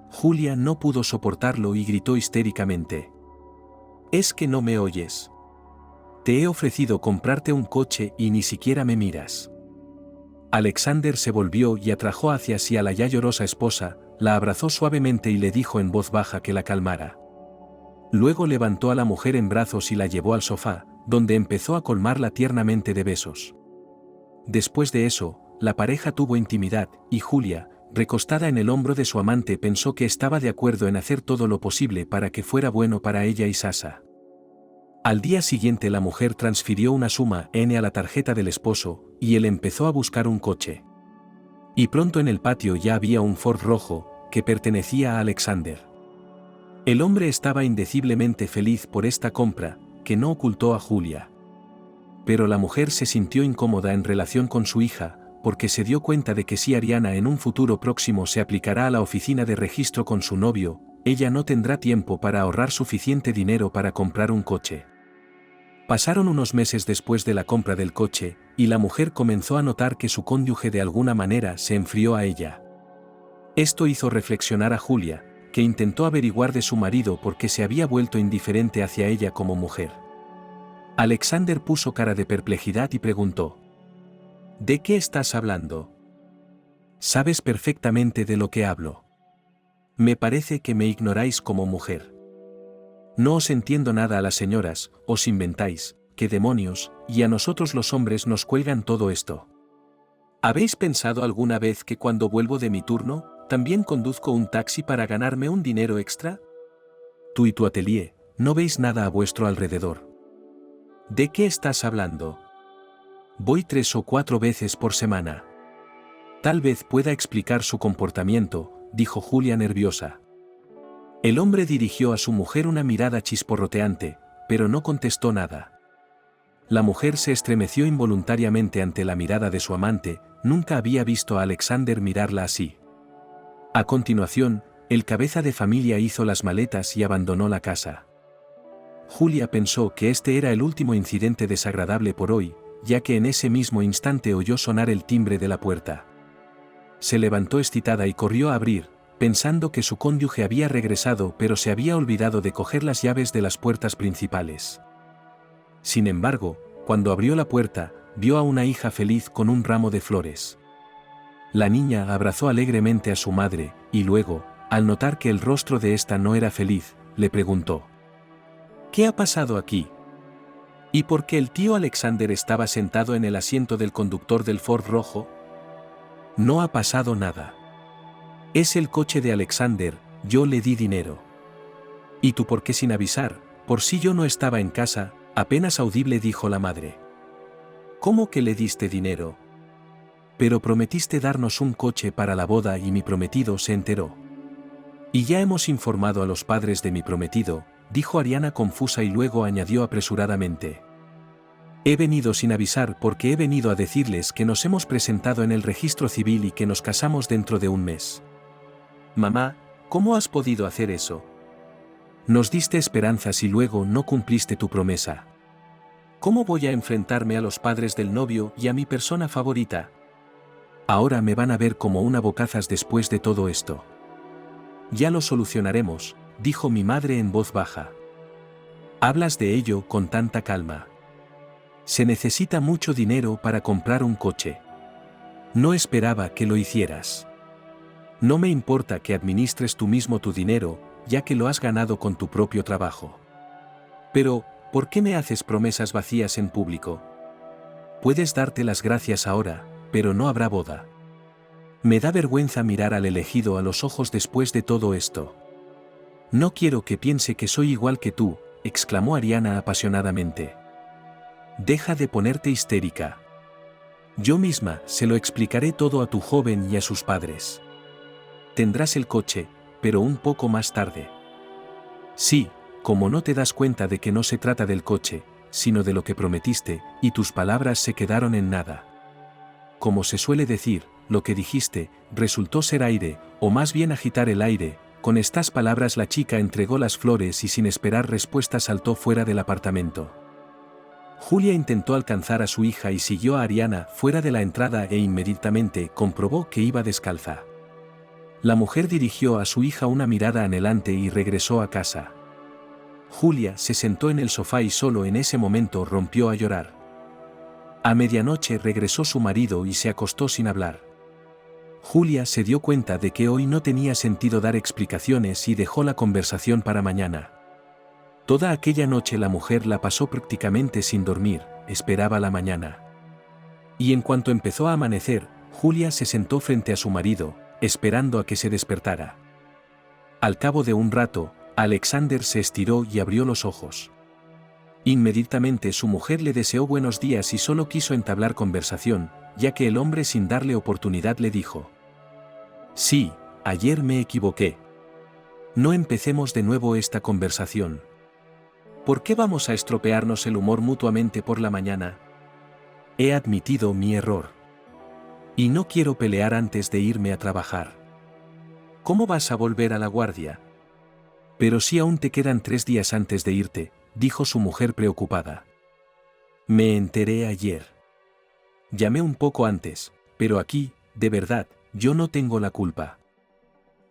Julia no pudo soportarlo y gritó histéricamente: «¿Es que no me oyes? Te he ofrecido comprarte un coche y ni siquiera me miras». Alexander se volvió y atrajo hacia sí a la ya llorosa esposa, la abrazó suavemente y le dijo en voz baja que la calmara. Luego levantó a la mujer en brazos y la llevó al sofá, donde empezó a colmarla tiernamente de besos. Después de eso, la pareja tuvo intimidad, y Julia, recostada en el hombro de su amante, pensó que estaba de acuerdo en hacer todo lo posible para que fuera bueno para ella y Sasha. Al día siguiente la mujer transfirió una suma N a la tarjeta del esposo, y él empezó a buscar un coche. Y pronto en el patio ya había un Ford rojo, que pertenecía a Alexander. El hombre estaba indeciblemente feliz por esta compra, que no ocultó a Julia. Pero la mujer se sintió incómoda en relación con su hija, porque se dio cuenta de que si Ariana en un futuro próximo se aplicará a la oficina de registro con su novio, ella no tendrá tiempo para ahorrar suficiente dinero para comprar un coche. Pasaron unos meses después de la compra del coche, y la mujer comenzó a notar que su cónyuge de alguna manera se enfrió a ella. Esto hizo reflexionar a Julia, que intentó averiguar de su marido por qué se había vuelto indiferente hacia ella como mujer. Alexander puso cara de perplejidad y preguntó: ¿De qué estás hablando? Sabes perfectamente de lo que hablo. Me parece que me ignoráis como mujer. No os entiendo nada a las señoras, os inventáis, qué demonios, y a nosotros los hombres nos cuelgan todo esto. ¿Habéis pensado alguna vez que cuando vuelvo de mi turno, también conduzco un taxi para ganarme un dinero extra? Tú y tu atelier, no veis nada a vuestro alrededor. ¿De qué estás hablando? Voy 3 o 4 veces por semana. Tal vez pueda explicar su comportamiento, dijo Julia nerviosa. El hombre dirigió a su mujer una mirada chisporroteante, pero no contestó nada. La mujer se estremeció involuntariamente ante la mirada de su amante, nunca había visto a Alexander mirarla así. A continuación, el cabeza de familia hizo las maletas y abandonó la casa. Julia pensó que este era el último incidente desagradable por hoy, ya que en ese mismo instante oyó sonar el timbre de la puerta. Se levantó excitada y corrió a abrir, pensando que su cónyuge había regresado pero se había olvidado de coger las llaves de las puertas principales. Sin embargo, cuando abrió la puerta, vio a una hija feliz con un ramo de flores. La niña abrazó alegremente a su madre, y luego, al notar que el rostro de ésta no era feliz, le preguntó: ¿Qué ha pasado aquí? ¿Y por qué el tío Alexander estaba sentado en el asiento del conductor del Ford rojo? No ha pasado nada. Es el coche de Alexander, yo le di dinero. ¿Y tú por qué sin avisar? Por si yo no estaba en casa, apenas audible dijo la madre. ¿Cómo que le diste dinero? Pero prometiste darnos un coche para la boda y mi prometido se enteró. Y ya hemos informado a los padres de mi prometido, dijo Ariana confusa y luego añadió apresuradamente: He venido sin avisar porque he venido a decirles que nos hemos presentado en el registro civil y que nos casamos dentro de un mes. Mamá, ¿cómo has podido hacer eso? Nos diste esperanzas y luego no cumpliste tu promesa. ¿Cómo voy a enfrentarme a los padres del novio y a mi persona favorita? Ahora me van a ver como una bocazas después de todo esto. Ya lo solucionaremos, dijo mi madre en voz baja. Hablas de ello con tanta calma. Se necesita mucho dinero para comprar un coche. No esperaba que lo hicieras. No me importa que administres tú mismo tu dinero, ya que lo has ganado con tu propio trabajo. Pero, ¿por qué me haces promesas vacías en público? Puedes darte las gracias ahora, pero no habrá boda. Me da vergüenza mirar al elegido a los ojos después de todo esto. No quiero que piense que soy igual que tú, exclamó Ariana apasionadamente. Deja de ponerte histérica. Yo misma se lo explicaré todo a tu joven y a sus padres. Tendrás el coche, pero un poco más tarde. Sí, como no te das cuenta de que no se trata del coche, sino de lo que prometiste, y tus palabras se quedaron en nada. Como se suele decir, lo que dijiste, resultó ser aire, o más bien agitar el aire. Con estas palabras la chica entregó las flores y sin esperar respuesta saltó fuera del apartamento. Julia intentó alcanzar a su hija y siguió a Ariana fuera de la entrada e inmediatamente comprobó que iba descalza. La mujer dirigió a su hija una mirada anhelante y regresó a casa. Julia se sentó en el sofá y solo en ese momento rompió a llorar. A medianoche regresó su marido y se acostó sin hablar. Julia se dio cuenta de que hoy no tenía sentido dar explicaciones y dejó la conversación para mañana. Toda aquella noche la mujer la pasó prácticamente sin dormir, esperaba la mañana. Y en cuanto empezó a amanecer, Julia se sentó frente a su marido, esperando a que se despertara. Al cabo de un rato, Alexander se estiró y abrió los ojos. Inmediatamente su mujer le deseó buenos días y solo quiso entablar conversación, ya que el hombre sin darle oportunidad le dijo: Sí, ayer me equivoqué. No empecemos de nuevo esta conversación. ¿Por qué vamos a estropearnos el humor mutuamente por la mañana? He admitido mi error. Y no quiero pelear antes de irme a trabajar. ¿Cómo vas a volver a la guardia? Pero si aún te quedan 3 días antes de irte, dijo su mujer preocupada. Me enteré ayer. Llamé un poco antes, pero aquí, de verdad, yo no tengo la culpa.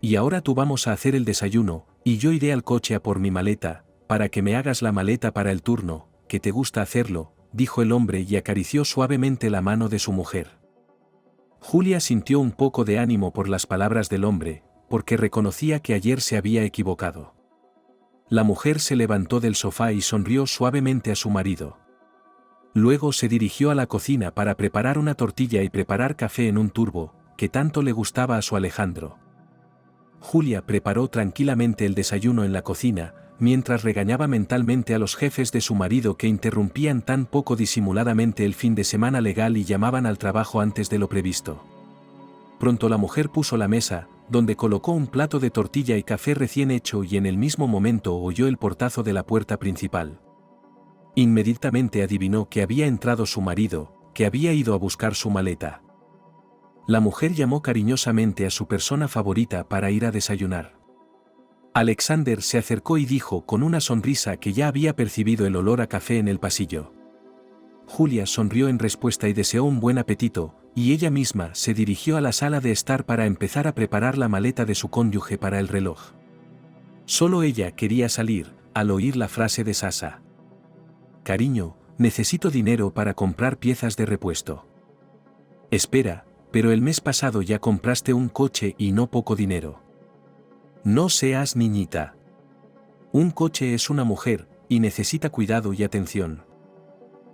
Y ahora tú vamos a hacer el desayuno, y yo iré al coche a por mi maleta, para que me hagas la maleta para el turno, que te gusta hacerlo, dijo el hombre y acarició suavemente la mano de su mujer. Julia sintió un poco de ánimo por las palabras del hombre, porque reconocía que ayer se había equivocado. La mujer se levantó del sofá y sonrió suavemente a su marido. Luego se dirigió a la cocina para preparar una tortilla y preparar café en un turbo, que tanto le gustaba a su Alejandro. Julia preparó tranquilamente el desayuno en la cocina, mientras regañaba mentalmente a los jefes de su marido que interrumpían tan poco disimuladamente el fin de semana legal y llamaban al trabajo antes de lo previsto. Pronto la mujer puso la mesa, donde colocó un plato de tortilla y café recién hecho y en el mismo momento oyó el portazo de la puerta principal. Inmediatamente adivinó que había entrado su marido, que había ido a buscar su maleta. La mujer llamó cariñosamente a su persona favorita para ir a desayunar. Alexander se acercó y dijo con una sonrisa que ya había percibido el olor a café en el pasillo. Julia sonrió en respuesta y deseó un buen apetito, y ella misma se dirigió a la sala de estar para empezar a preparar la maleta de su cónyuge para el reloj. Solo ella quería salir, al oír la frase de Sasa. «Cariño, necesito dinero para comprar piezas de repuesto». «Espera, pero el mes pasado ya compraste un coche y no poco dinero». «No seas niñita. Un coche es una mujer, y necesita cuidado y atención.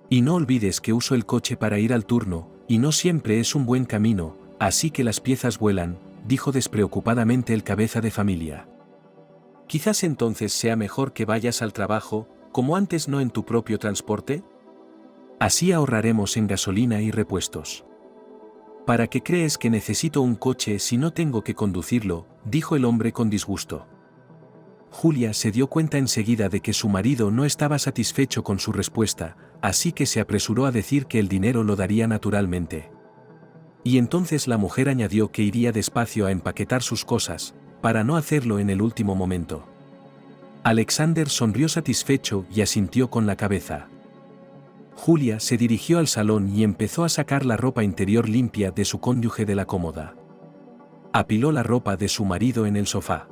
Y no olvides que uso el coche para ir al turno, y no siempre es un buen camino, así que las piezas vuelan», dijo despreocupadamente el cabeza de familia. «Quizás entonces sea mejor que vayas al trabajo, como antes no en tu propio transporte. Así ahorraremos en gasolina y repuestos». «¿Para qué crees que necesito un coche si no tengo que conducirlo?», dijo el hombre con disgusto. Julia se dio cuenta enseguida de que su marido no estaba satisfecho con su respuesta, así que se apresuró a decir que el dinero lo daría naturalmente. Y entonces la mujer añadió que iría despacio a empaquetar sus cosas, para no hacerlo en el último momento. Alexander sonrió satisfecho y asintió con la cabeza. Julia se dirigió al salón y empezó a sacar la ropa interior limpia de su cónyuge de la cómoda. Apiló la ropa de su marido en el sofá.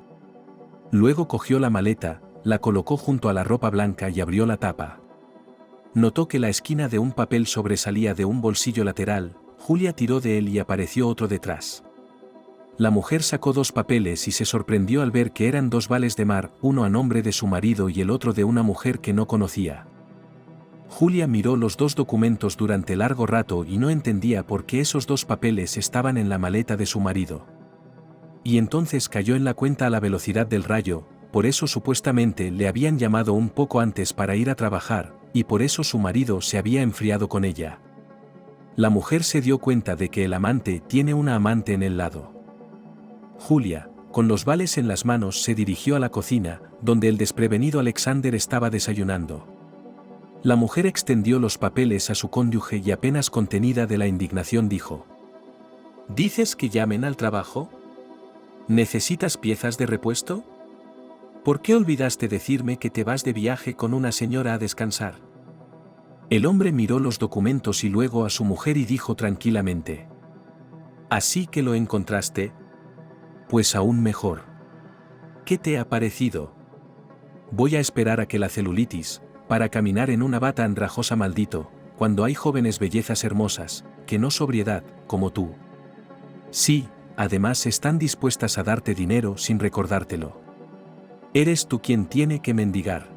Luego cogió la maleta, la colocó junto a la ropa blanca y abrió la tapa. Notó que la esquina de un papel sobresalía de un bolsillo lateral. Julia tiró de él y apareció otro detrás. La mujer sacó 2 papeles y se sorprendió al ver que eran 2 vales de mar, uno a nombre de su marido y el otro de una mujer que no conocía. Julia miró los 2 documentos durante largo rato y no entendía por qué esos 2 papeles estaban en la maleta de su marido. Y entonces cayó en la cuenta a la velocidad del rayo, por eso supuestamente le habían llamado un poco antes para ir a trabajar, y por eso su marido se había enfriado con ella. La mujer se dio cuenta de que el amante tiene una amante en el lado. Julia, con los vales en las manos, se dirigió a la cocina, donde el desprevenido Alexander estaba desayunando. La mujer extendió los papeles a su cónyuge y apenas contenida de la indignación dijo: «¿Dices que llamen al trabajo? ¿Necesitas piezas de repuesto? ¿Por qué olvidaste decirme que te vas de viaje con una señora a descansar?» El hombre miró los documentos y luego a su mujer y dijo tranquilamente: «¿Así que lo encontraste? Pues aún mejor. ¿Qué te ha parecido? Voy a esperar a que la celulitis, para caminar en una bata andrajosa maldito, cuando hay jóvenes bellezas hermosas, que no sobriedad, como tú. Sí, además están dispuestas a darte dinero sin recordártelo. Eres tú quien tiene que mendigar.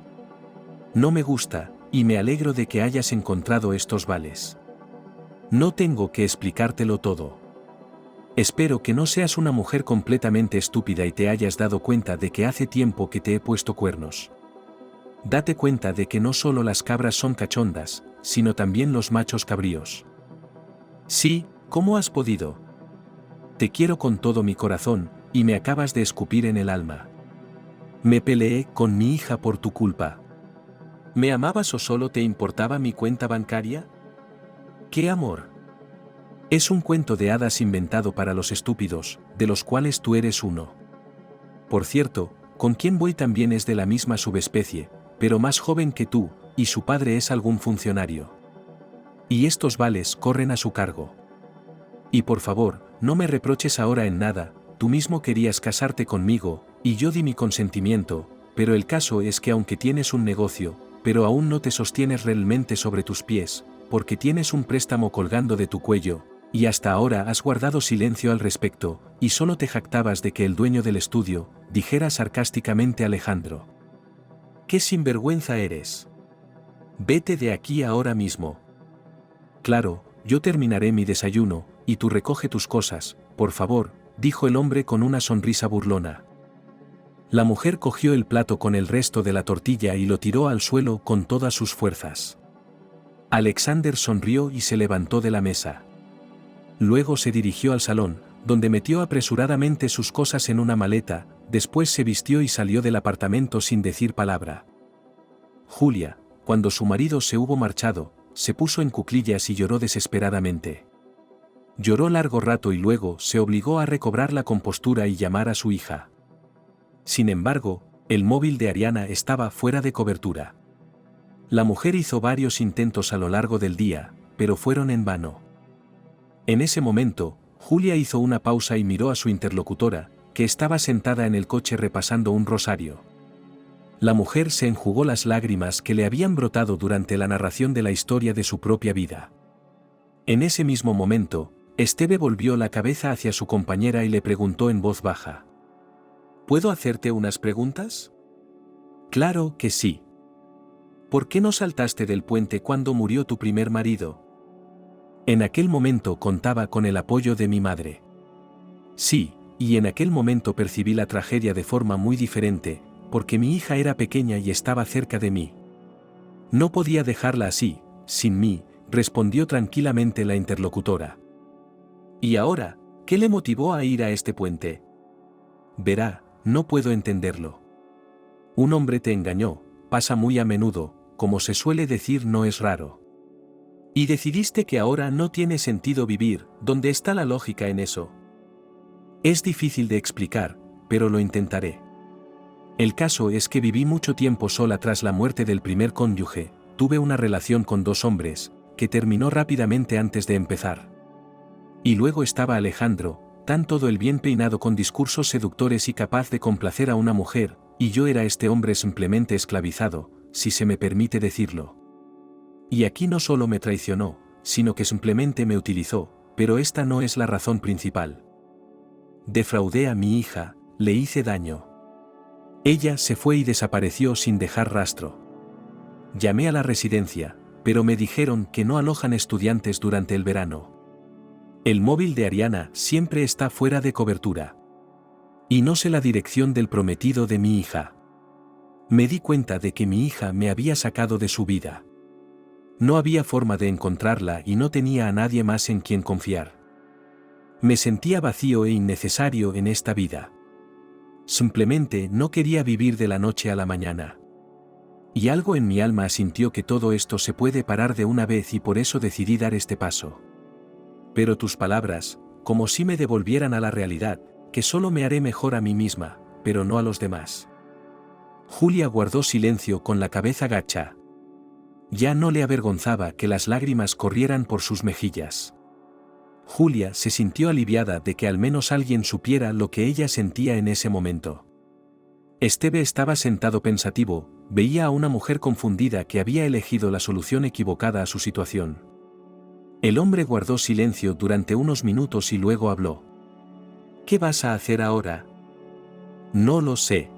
No me gusta, y me alegro de que hayas encontrado estos vales. No tengo que explicártelo todo. Espero que no seas una mujer completamente estúpida y te hayas dado cuenta de que hace tiempo que te he puesto cuernos. Date cuenta de que no solo las cabras son cachondas, sino también los machos cabríos. Sí, ¿cómo has podido? Te quiero con todo mi corazón, y me acabas de escupir en el alma. Me peleé con mi hija por tu culpa. ¿Me amabas o solo te importaba mi cuenta bancaria? ¿Qué amor? Es un cuento de hadas inventado para los estúpidos, de los cuales tú eres uno. Por cierto, con quien voy también es de la misma subespecie, pero más joven que tú, y su padre es algún funcionario. Y estos vales corren a su cargo. Y por favor, no me reproches ahora en nada, tú mismo querías casarte conmigo, y yo di mi consentimiento, pero el caso es que aunque tienes un negocio, pero aún no te sostienes realmente sobre tus pies, porque tienes un préstamo colgando de tu cuello, y hasta ahora has guardado silencio al respecto, y solo te jactabas de que el dueño del estudio, dijera sarcásticamente Alejandro. ¡Qué sinvergüenza eres! Vete de aquí ahora mismo. Claro, yo terminaré mi desayuno, y tú recoge tus cosas, por favor, dijo el hombre con una sonrisa burlona. La mujer cogió el plato con el resto de la tortilla y lo tiró al suelo con todas sus fuerzas. Alexander sonrió y se levantó de la mesa. Luego se dirigió al salón, donde metió apresuradamente sus cosas en una maleta, después se vistió y salió del apartamento sin decir palabra. Julia, cuando su marido se hubo marchado, se puso en cuclillas y lloró desesperadamente. Lloró largo rato y luego se obligó a recobrar la compostura y llamar a su hija. Sin embargo, el móvil de Ariana estaba fuera de cobertura. La mujer hizo varios intentos a lo largo del día, pero fueron en vano. En ese momento, Julia hizo una pausa y miró a su interlocutora, que estaba sentada en el coche repasando un rosario. La mujer se enjugó las lágrimas que le habían brotado durante la narración de la historia de su propia vida. En ese mismo momento, Esteve volvió la cabeza hacia su compañera y le preguntó en voz baja. ¿Puedo hacerte unas preguntas? Claro que sí. ¿Por qué no saltaste del puente cuando murió tu primer marido? En aquel momento contaba con el apoyo de mi madre. Sí, y en aquel momento percibí la tragedia de forma muy diferente, porque mi hija era pequeña y estaba cerca de mí. No podía dejarla así, sin mí, respondió tranquilamente la interlocutora. ¿Y ahora, qué le motivó a ir a este puente? Verá, no puedo entenderlo. Un hombre te engañó, pasa muy a menudo, como se suele decir, no es raro. Y decidiste que ahora no tiene sentido vivir, ¿dónde está la lógica en eso? Es difícil de explicar, pero lo intentaré. El caso es que viví mucho tiempo sola tras la muerte del primer cónyuge, tuve una relación con 2 hombres, que terminó rápidamente antes de empezar. Y luego estaba Alejandro, tan todo el bien peinado con discursos seductores y capaz de complacer a una mujer, y yo era este hombre simplemente esclavizado, si se me permite decirlo. Y aquí no solo me traicionó, sino que simplemente me utilizó, pero esta no es la razón principal. Defraudé a mi hija, le hice daño. Ella se fue y desapareció sin dejar rastro. Llamé a la residencia, pero me dijeron que no alojan estudiantes durante el verano. El móvil de Ariana siempre está fuera de cobertura. Y no sé la dirección del prometido de mi hija. Me di cuenta de que mi hija me había sacado de su vida. No había forma de encontrarla y no tenía a nadie más en quien confiar. Me sentía vacío e innecesario en esta vida. Simplemente no quería vivir de la noche a la mañana. Y algo en mi alma sintió que todo esto se puede parar de una vez y por eso decidí dar este paso. Pero tus palabras, como si me devolvieran a la realidad, que solo me haré mejor a mí misma, pero no a los demás. Julia guardó silencio con la cabeza gacha. Ya no le avergonzaba que las lágrimas corrieran por sus mejillas. Julia se sintió aliviada de que al menos alguien supiera lo que ella sentía en ese momento. Esteve estaba sentado pensativo, veía a una mujer confundida que había elegido la solución equivocada a su situación. El hombre guardó silencio durante unos minutos y luego habló. ¿Qué vas a hacer ahora? No lo sé.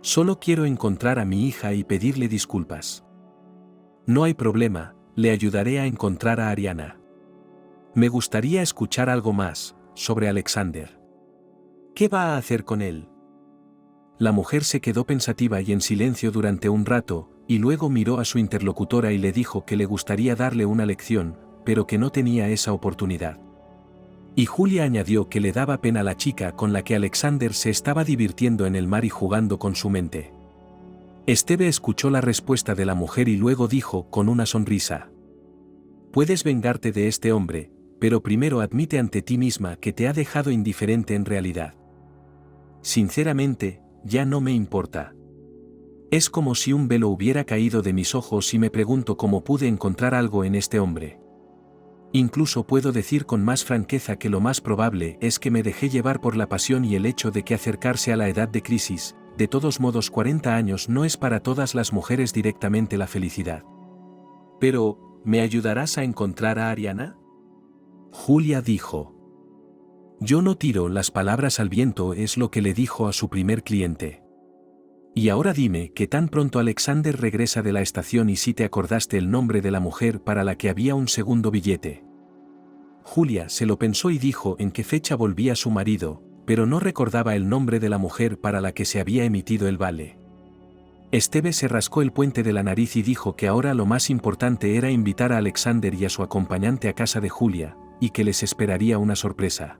Solo quiero encontrar a mi hija y pedirle disculpas. No hay problema, le ayudaré a encontrar a Ariana. Me gustaría escuchar algo más, sobre Alexander. ¿Qué va a hacer con él? La mujer se quedó pensativa y en silencio durante un rato, y luego miró a su interlocutora y le dijo que le gustaría darle una lección, pero que no tenía esa oportunidad. Y Julia añadió que le daba pena a la chica con la que Alexander se estaba divirtiendo en el mar y jugando con su mente. Esteve escuchó la respuesta de la mujer y luego dijo con una sonrisa. Puedes vengarte de este hombre, pero primero admite ante ti misma que te ha dejado indiferente en realidad. Sinceramente, ya no me importa. Es como si un velo hubiera caído de mis ojos y me pregunto cómo pude encontrar algo en este hombre. Incluso puedo decir con más franqueza que lo más probable es que me dejé llevar por la pasión y el hecho de que acercarse a la edad de crisis, de todos modos 40 años no es para todas las mujeres directamente la felicidad. Pero, ¿me ayudarás a encontrar a Ariana? Julia dijo. Yo no tiro las palabras al viento, es lo que le dijo a su primer cliente. Y ahora dime que tan pronto Alexander regresa de la estación y si te acordaste el nombre de la mujer para la que había un segundo billete. Julia se lo pensó y dijo en qué fecha volvía su marido, pero no recordaba el nombre de la mujer para la que se había emitido el vale. Esteve se rascó el puente de la nariz y dijo que ahora lo más importante era invitar a Alexander y a su acompañante a casa de Julia, y que les esperaría una sorpresa.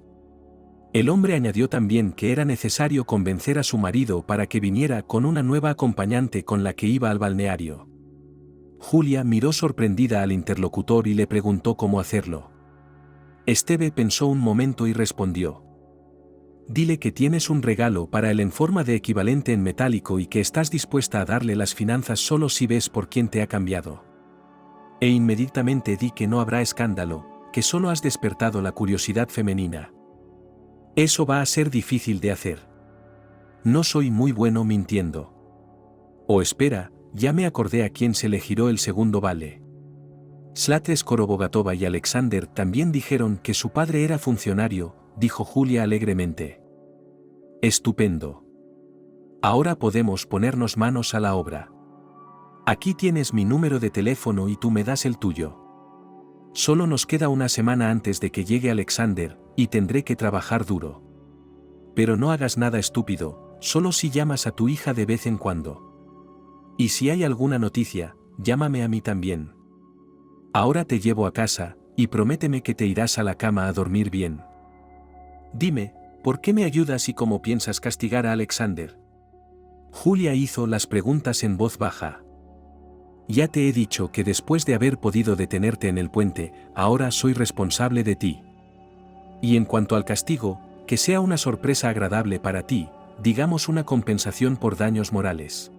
El hombre añadió también que era necesario convencer a su marido para que viniera con una nueva acompañante con la que iba al balneario. Julia miró sorprendida al interlocutor y le preguntó cómo hacerlo. Esteve pensó un momento y respondió. Dile que tienes un regalo para él en forma de equivalente en metálico y que estás dispuesta a darle las finanzas solo si ves por quién te ha cambiado. E inmediatamente di que no habrá escándalo, que solo has despertado la curiosidad femenina. Eso va a ser difícil de hacer. No soy muy bueno mintiendo. O espera, ya me acordé a quién se le giró el segundo vale. Zlata Skorobogatova y Alexander también dijeron que su padre era funcionario, dijo Julia alegremente. Estupendo. Ahora podemos ponernos manos a la obra. Aquí tienes mi número de teléfono y tú me das el tuyo. Solo nos queda una semana antes de que llegue Alexander, y tendré que trabajar duro. Pero no hagas nada estúpido, solo si llamas a tu hija de vez en cuando. Y si hay alguna noticia, llámame a mí también. Ahora te llevo a casa, y prométeme que te irás a la cama a dormir bien. Dime, ¿por qué me ayudas y cómo piensas castigar a Alexander? Julia hizo las preguntas en voz baja. Ya te he dicho que después de haber podido detenerte en el puente, ahora soy responsable de ti. Y en cuanto al castigo, que sea una sorpresa agradable para ti, digamos una compensación por daños morales.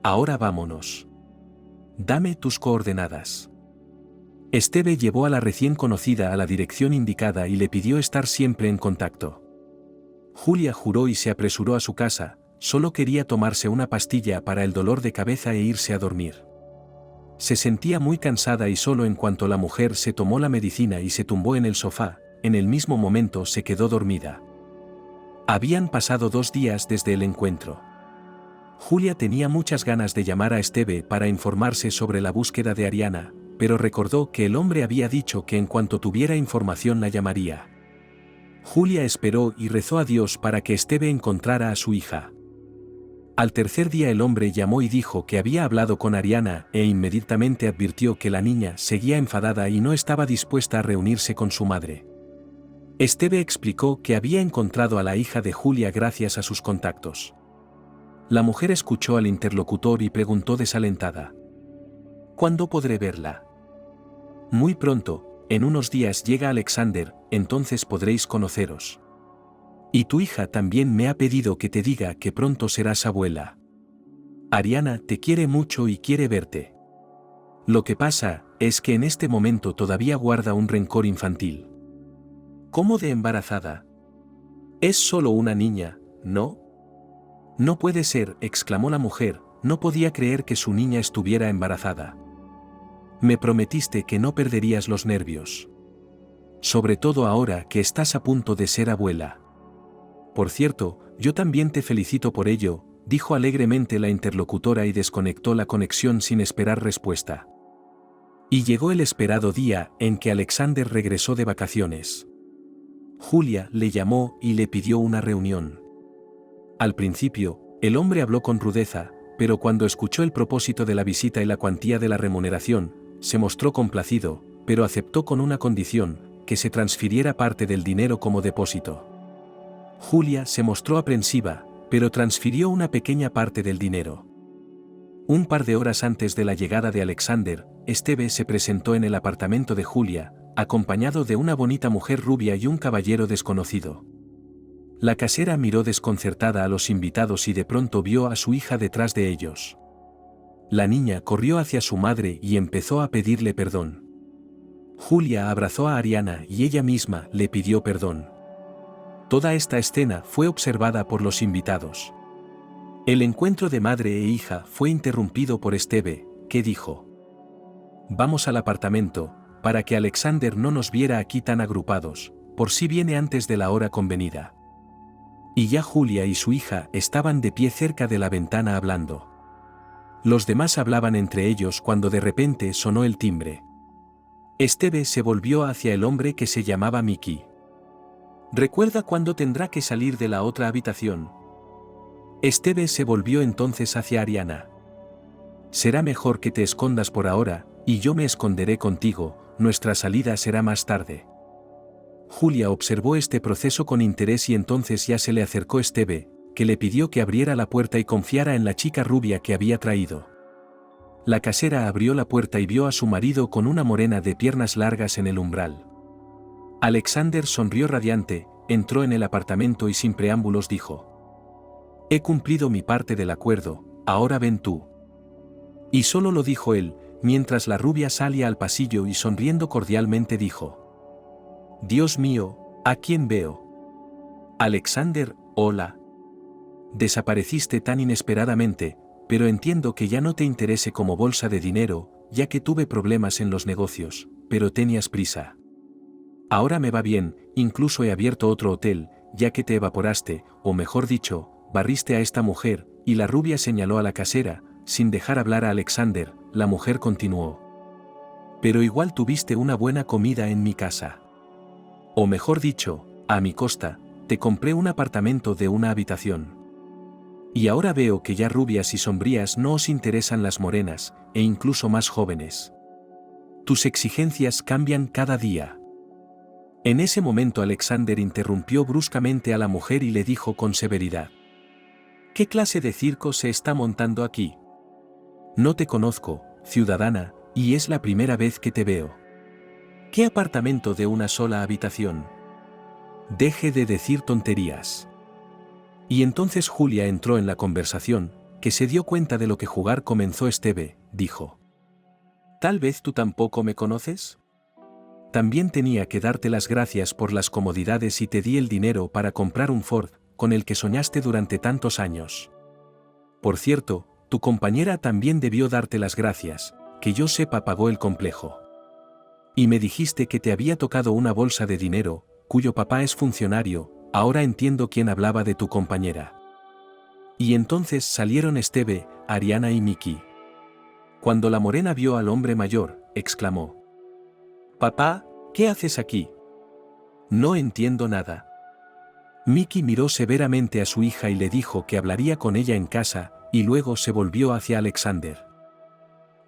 Ahora vámonos. Dame tus coordenadas. Esteve llevó a la recién conocida a la dirección indicada y le pidió estar siempre en contacto. Julia juró y se apresuró a su casa, solo quería tomarse una pastilla para el dolor de cabeza e irse a dormir. Se sentía muy cansada y solo en cuanto la mujer se tomó la medicina y se tumbó en el sofá, en el mismo momento se quedó dormida. Habían pasado 2 días desde el encuentro. Julia tenía muchas ganas de llamar a Esteve para informarse sobre la búsqueda de Ariana, pero recordó que el hombre había dicho que en cuanto tuviera información la llamaría. Julia esperó y rezó a Dios para que Esteve encontrara a su hija. Al tercer día el hombre llamó y dijo que había hablado con Ariana e inmediatamente advirtió que la niña seguía enfadada y no estaba dispuesta a reunirse con su madre. Esteve explicó que había encontrado a la hija de Julia gracias a sus contactos. La mujer escuchó al interlocutor y preguntó desalentada. ¿Cuándo podré verla? Muy pronto, en unos días llega Alexander, entonces podréis conoceros. Y tu hija también me ha pedido que te diga que pronto serás abuela. Ariana te quiere mucho y quiere verte. Lo que pasa es que en este momento todavía guarda un rencor infantil. ¿Cómo de embarazada? Es solo una niña, ¿no? No puede ser, exclamó la mujer, no podía creer que su niña estuviera embarazada. Me prometiste que no perderías los nervios. Sobre todo ahora que estás a punto de ser abuela. Por cierto, yo también te felicito por ello, dijo alegremente la interlocutora y desconectó la conexión sin esperar respuesta. Y llegó el esperado día en que Alexander regresó de vacaciones. Julia le llamó y le pidió una reunión. Al principio, el hombre habló con rudeza, pero cuando escuchó el propósito de la visita y la cuantía de la remuneración, se mostró complacido, pero aceptó con una condición, que se transfiriera parte del dinero como depósito. Julia se mostró aprensiva, pero transfirió una pequeña parte del dinero. Un par de horas antes de la llegada de Alexander, Esteve se presentó en el apartamento de Julia, acompañado de una bonita mujer rubia y un caballero desconocido. La casera miró desconcertada a los invitados y de pronto vio a su hija detrás de ellos. La niña corrió hacia su madre y empezó a pedirle perdón. Julia abrazó a Ariana y ella misma le pidió perdón. Toda esta escena fue observada por los invitados. El encuentro de madre e hija fue interrumpido por Esteve, que dijo: «Vamos al apartamento, para que Alexander no nos viera aquí tan agrupados, por si viene antes de la hora convenida». Y ya Julia y su hija estaban de pie cerca de la ventana hablando. Los demás hablaban entre ellos cuando de repente sonó el timbre. Esteve se volvió hacia el hombre que se llamaba Mickey. «¿Recuerda cuándo tendrá que salir de la otra habitación?». Esteve se volvió entonces hacia Ariana. «Será mejor que te escondas por ahora, y yo me esconderé contigo, nuestra salida será más tarde». Julia observó este proceso con interés y entonces ya se le acercó Esteve, que le pidió que abriera la puerta y confiara en la chica rubia que había traído. La casera abrió la puerta y vio a su marido con una morena de piernas largas en el umbral. Alexander sonrió radiante, entró en el apartamento y sin preámbulos dijo: «He cumplido mi parte del acuerdo, ahora ven tú». Y solo lo dijo él, mientras la rubia salía al pasillo y sonriendo cordialmente dijo: «Dios mío, ¿a quién veo?». «Alexander, hola. Desapareciste tan inesperadamente, pero entiendo que ya no te interese como bolsa de dinero, ya que tuve problemas en los negocios, pero tenías prisa. Ahora me va bien, incluso he abierto otro hotel, ya que te evaporaste, o mejor dicho, barriste a esta mujer», y la rubia señaló a la casera, sin dejar hablar a Alexander. La mujer continuó: «Pero igual tuviste una buena comida en mi casa. O mejor dicho, a mi costa, te compré un apartamento de una habitación. Y ahora veo que ya rubias y sombrías no os interesan las morenas, e incluso más jóvenes. Tus exigencias cambian cada día». En ese momento Alexander interrumpió bruscamente a la mujer y le dijo con severidad: «¿Qué clase de circo se está montando aquí? No te conozco, ciudadana, y es la primera vez que te veo. ¿Qué apartamento de una sola habitación? Deje de decir tonterías». Y entonces Julia entró en la conversación, que se dio cuenta de lo que jugar comenzó. Esteve dijo: «¿Tal vez tú tampoco me conoces? También tenía que darte las gracias por las comodidades y te di el dinero para comprar un Ford, con el que soñaste durante tantos años. Por cierto, tu compañera también debió darte las gracias, que yo sepa pagó el complejo. Y me dijiste que te había tocado una bolsa de dinero, cuyo papá es funcionario, ahora entiendo quién hablaba de tu compañera». Y entonces salieron Esteve, Ariana y Mickey. Cuando la morena vio al hombre mayor, exclamó: «Papá, ¿qué haces aquí? No entiendo nada». Mickey miró severamente a su hija y le dijo que hablaría con ella en casa, y luego se volvió hacia Alexander.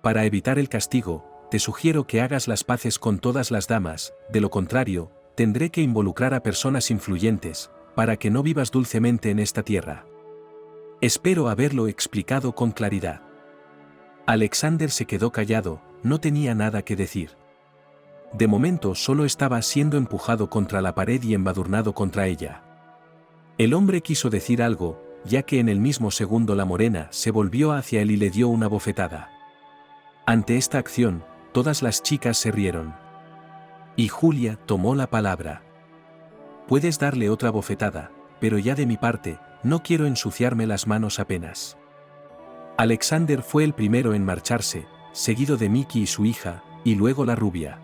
«Para evitar el castigo, te sugiero que hagas las paces con todas las damas, de lo contrario, tendré que involucrar a personas influyentes, para que no vivas dulcemente en esta tierra. Espero haberlo explicado con claridad». Alexander se quedó callado, no tenía nada que decir. De momento solo estaba siendo empujado contra la pared y embadurnado contra ella. El hombre quiso decir algo, ya que en el mismo segundo la morena se volvió hacia él y le dio una bofetada. Ante esta acción, todas las chicas se rieron. Y Julia tomó la palabra: «Puedes darle otra bofetada, pero ya de mi parte, no quiero ensuciarme las manos apenas». Alexander fue el primero en marcharse, seguido de Mickey y su hija, y luego la rubia.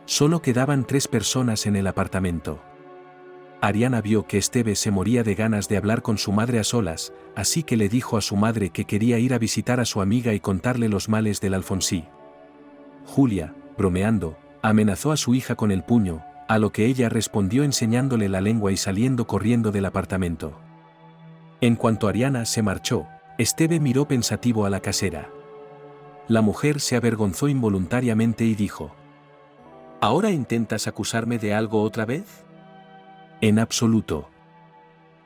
Solo quedaban 3 personas en el apartamento. Ariana vio que Esteve se moría de ganas de hablar con su madre a solas, así que le dijo a su madre que quería ir a visitar a su amiga y contarle los males del Alfonsí. Julia, bromeando, amenazó a su hija con el puño, a lo que ella respondió enseñándole la lengua y saliendo corriendo del apartamento. En cuanto Ariana se marchó, Esteve miró pensativo a la casera. La mujer se avergonzó involuntariamente y dijo: «¿Ahora intentas acusarme de algo otra vez?». «En absoluto.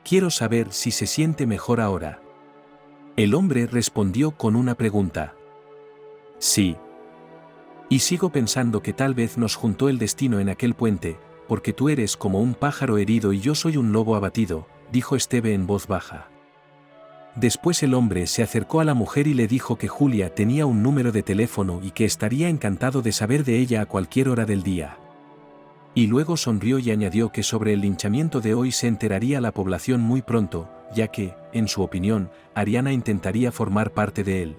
Quiero saber si se siente mejor ahora». El hombre respondió con una pregunta. «Sí. Y sigo pensando que tal vez nos juntó el destino en aquel puente, porque tú eres como un pájaro herido y yo soy un lobo abatido», dijo Esteve en voz baja. Después el hombre se acercó a la mujer y le dijo que Julia tenía un número de teléfono y que estaría encantado de saber de ella a cualquier hora del día. Y luego sonrió y añadió que sobre el linchamiento de hoy se enteraría la población muy pronto, ya que, en su opinión, Ariana intentaría formar parte de él.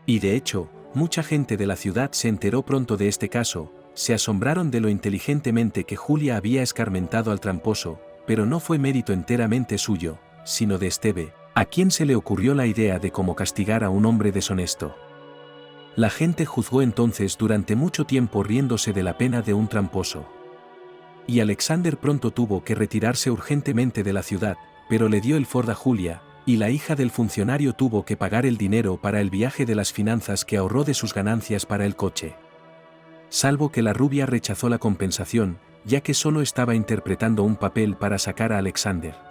Y de hecho, mucha gente de la ciudad se enteró pronto de este caso, se asombraron de lo inteligentemente que Julia había escarmentado al tramposo, pero no fue mérito enteramente suyo, sino de Esteve, a quien se le ocurrió la idea de cómo castigar a un hombre deshonesto. La gente juzgó entonces durante mucho tiempo riéndose de la pena de un tramposo. Y Alexander pronto tuvo que retirarse urgentemente de la ciudad, pero le dio el Ford a Julia, y la hija del funcionario tuvo que pagar el dinero para el viaje de las finanzas que ahorró de sus ganancias para el coche. Salvo que la rubia rechazó la compensación, ya que solo estaba interpretando un papel para sacar a Alexander.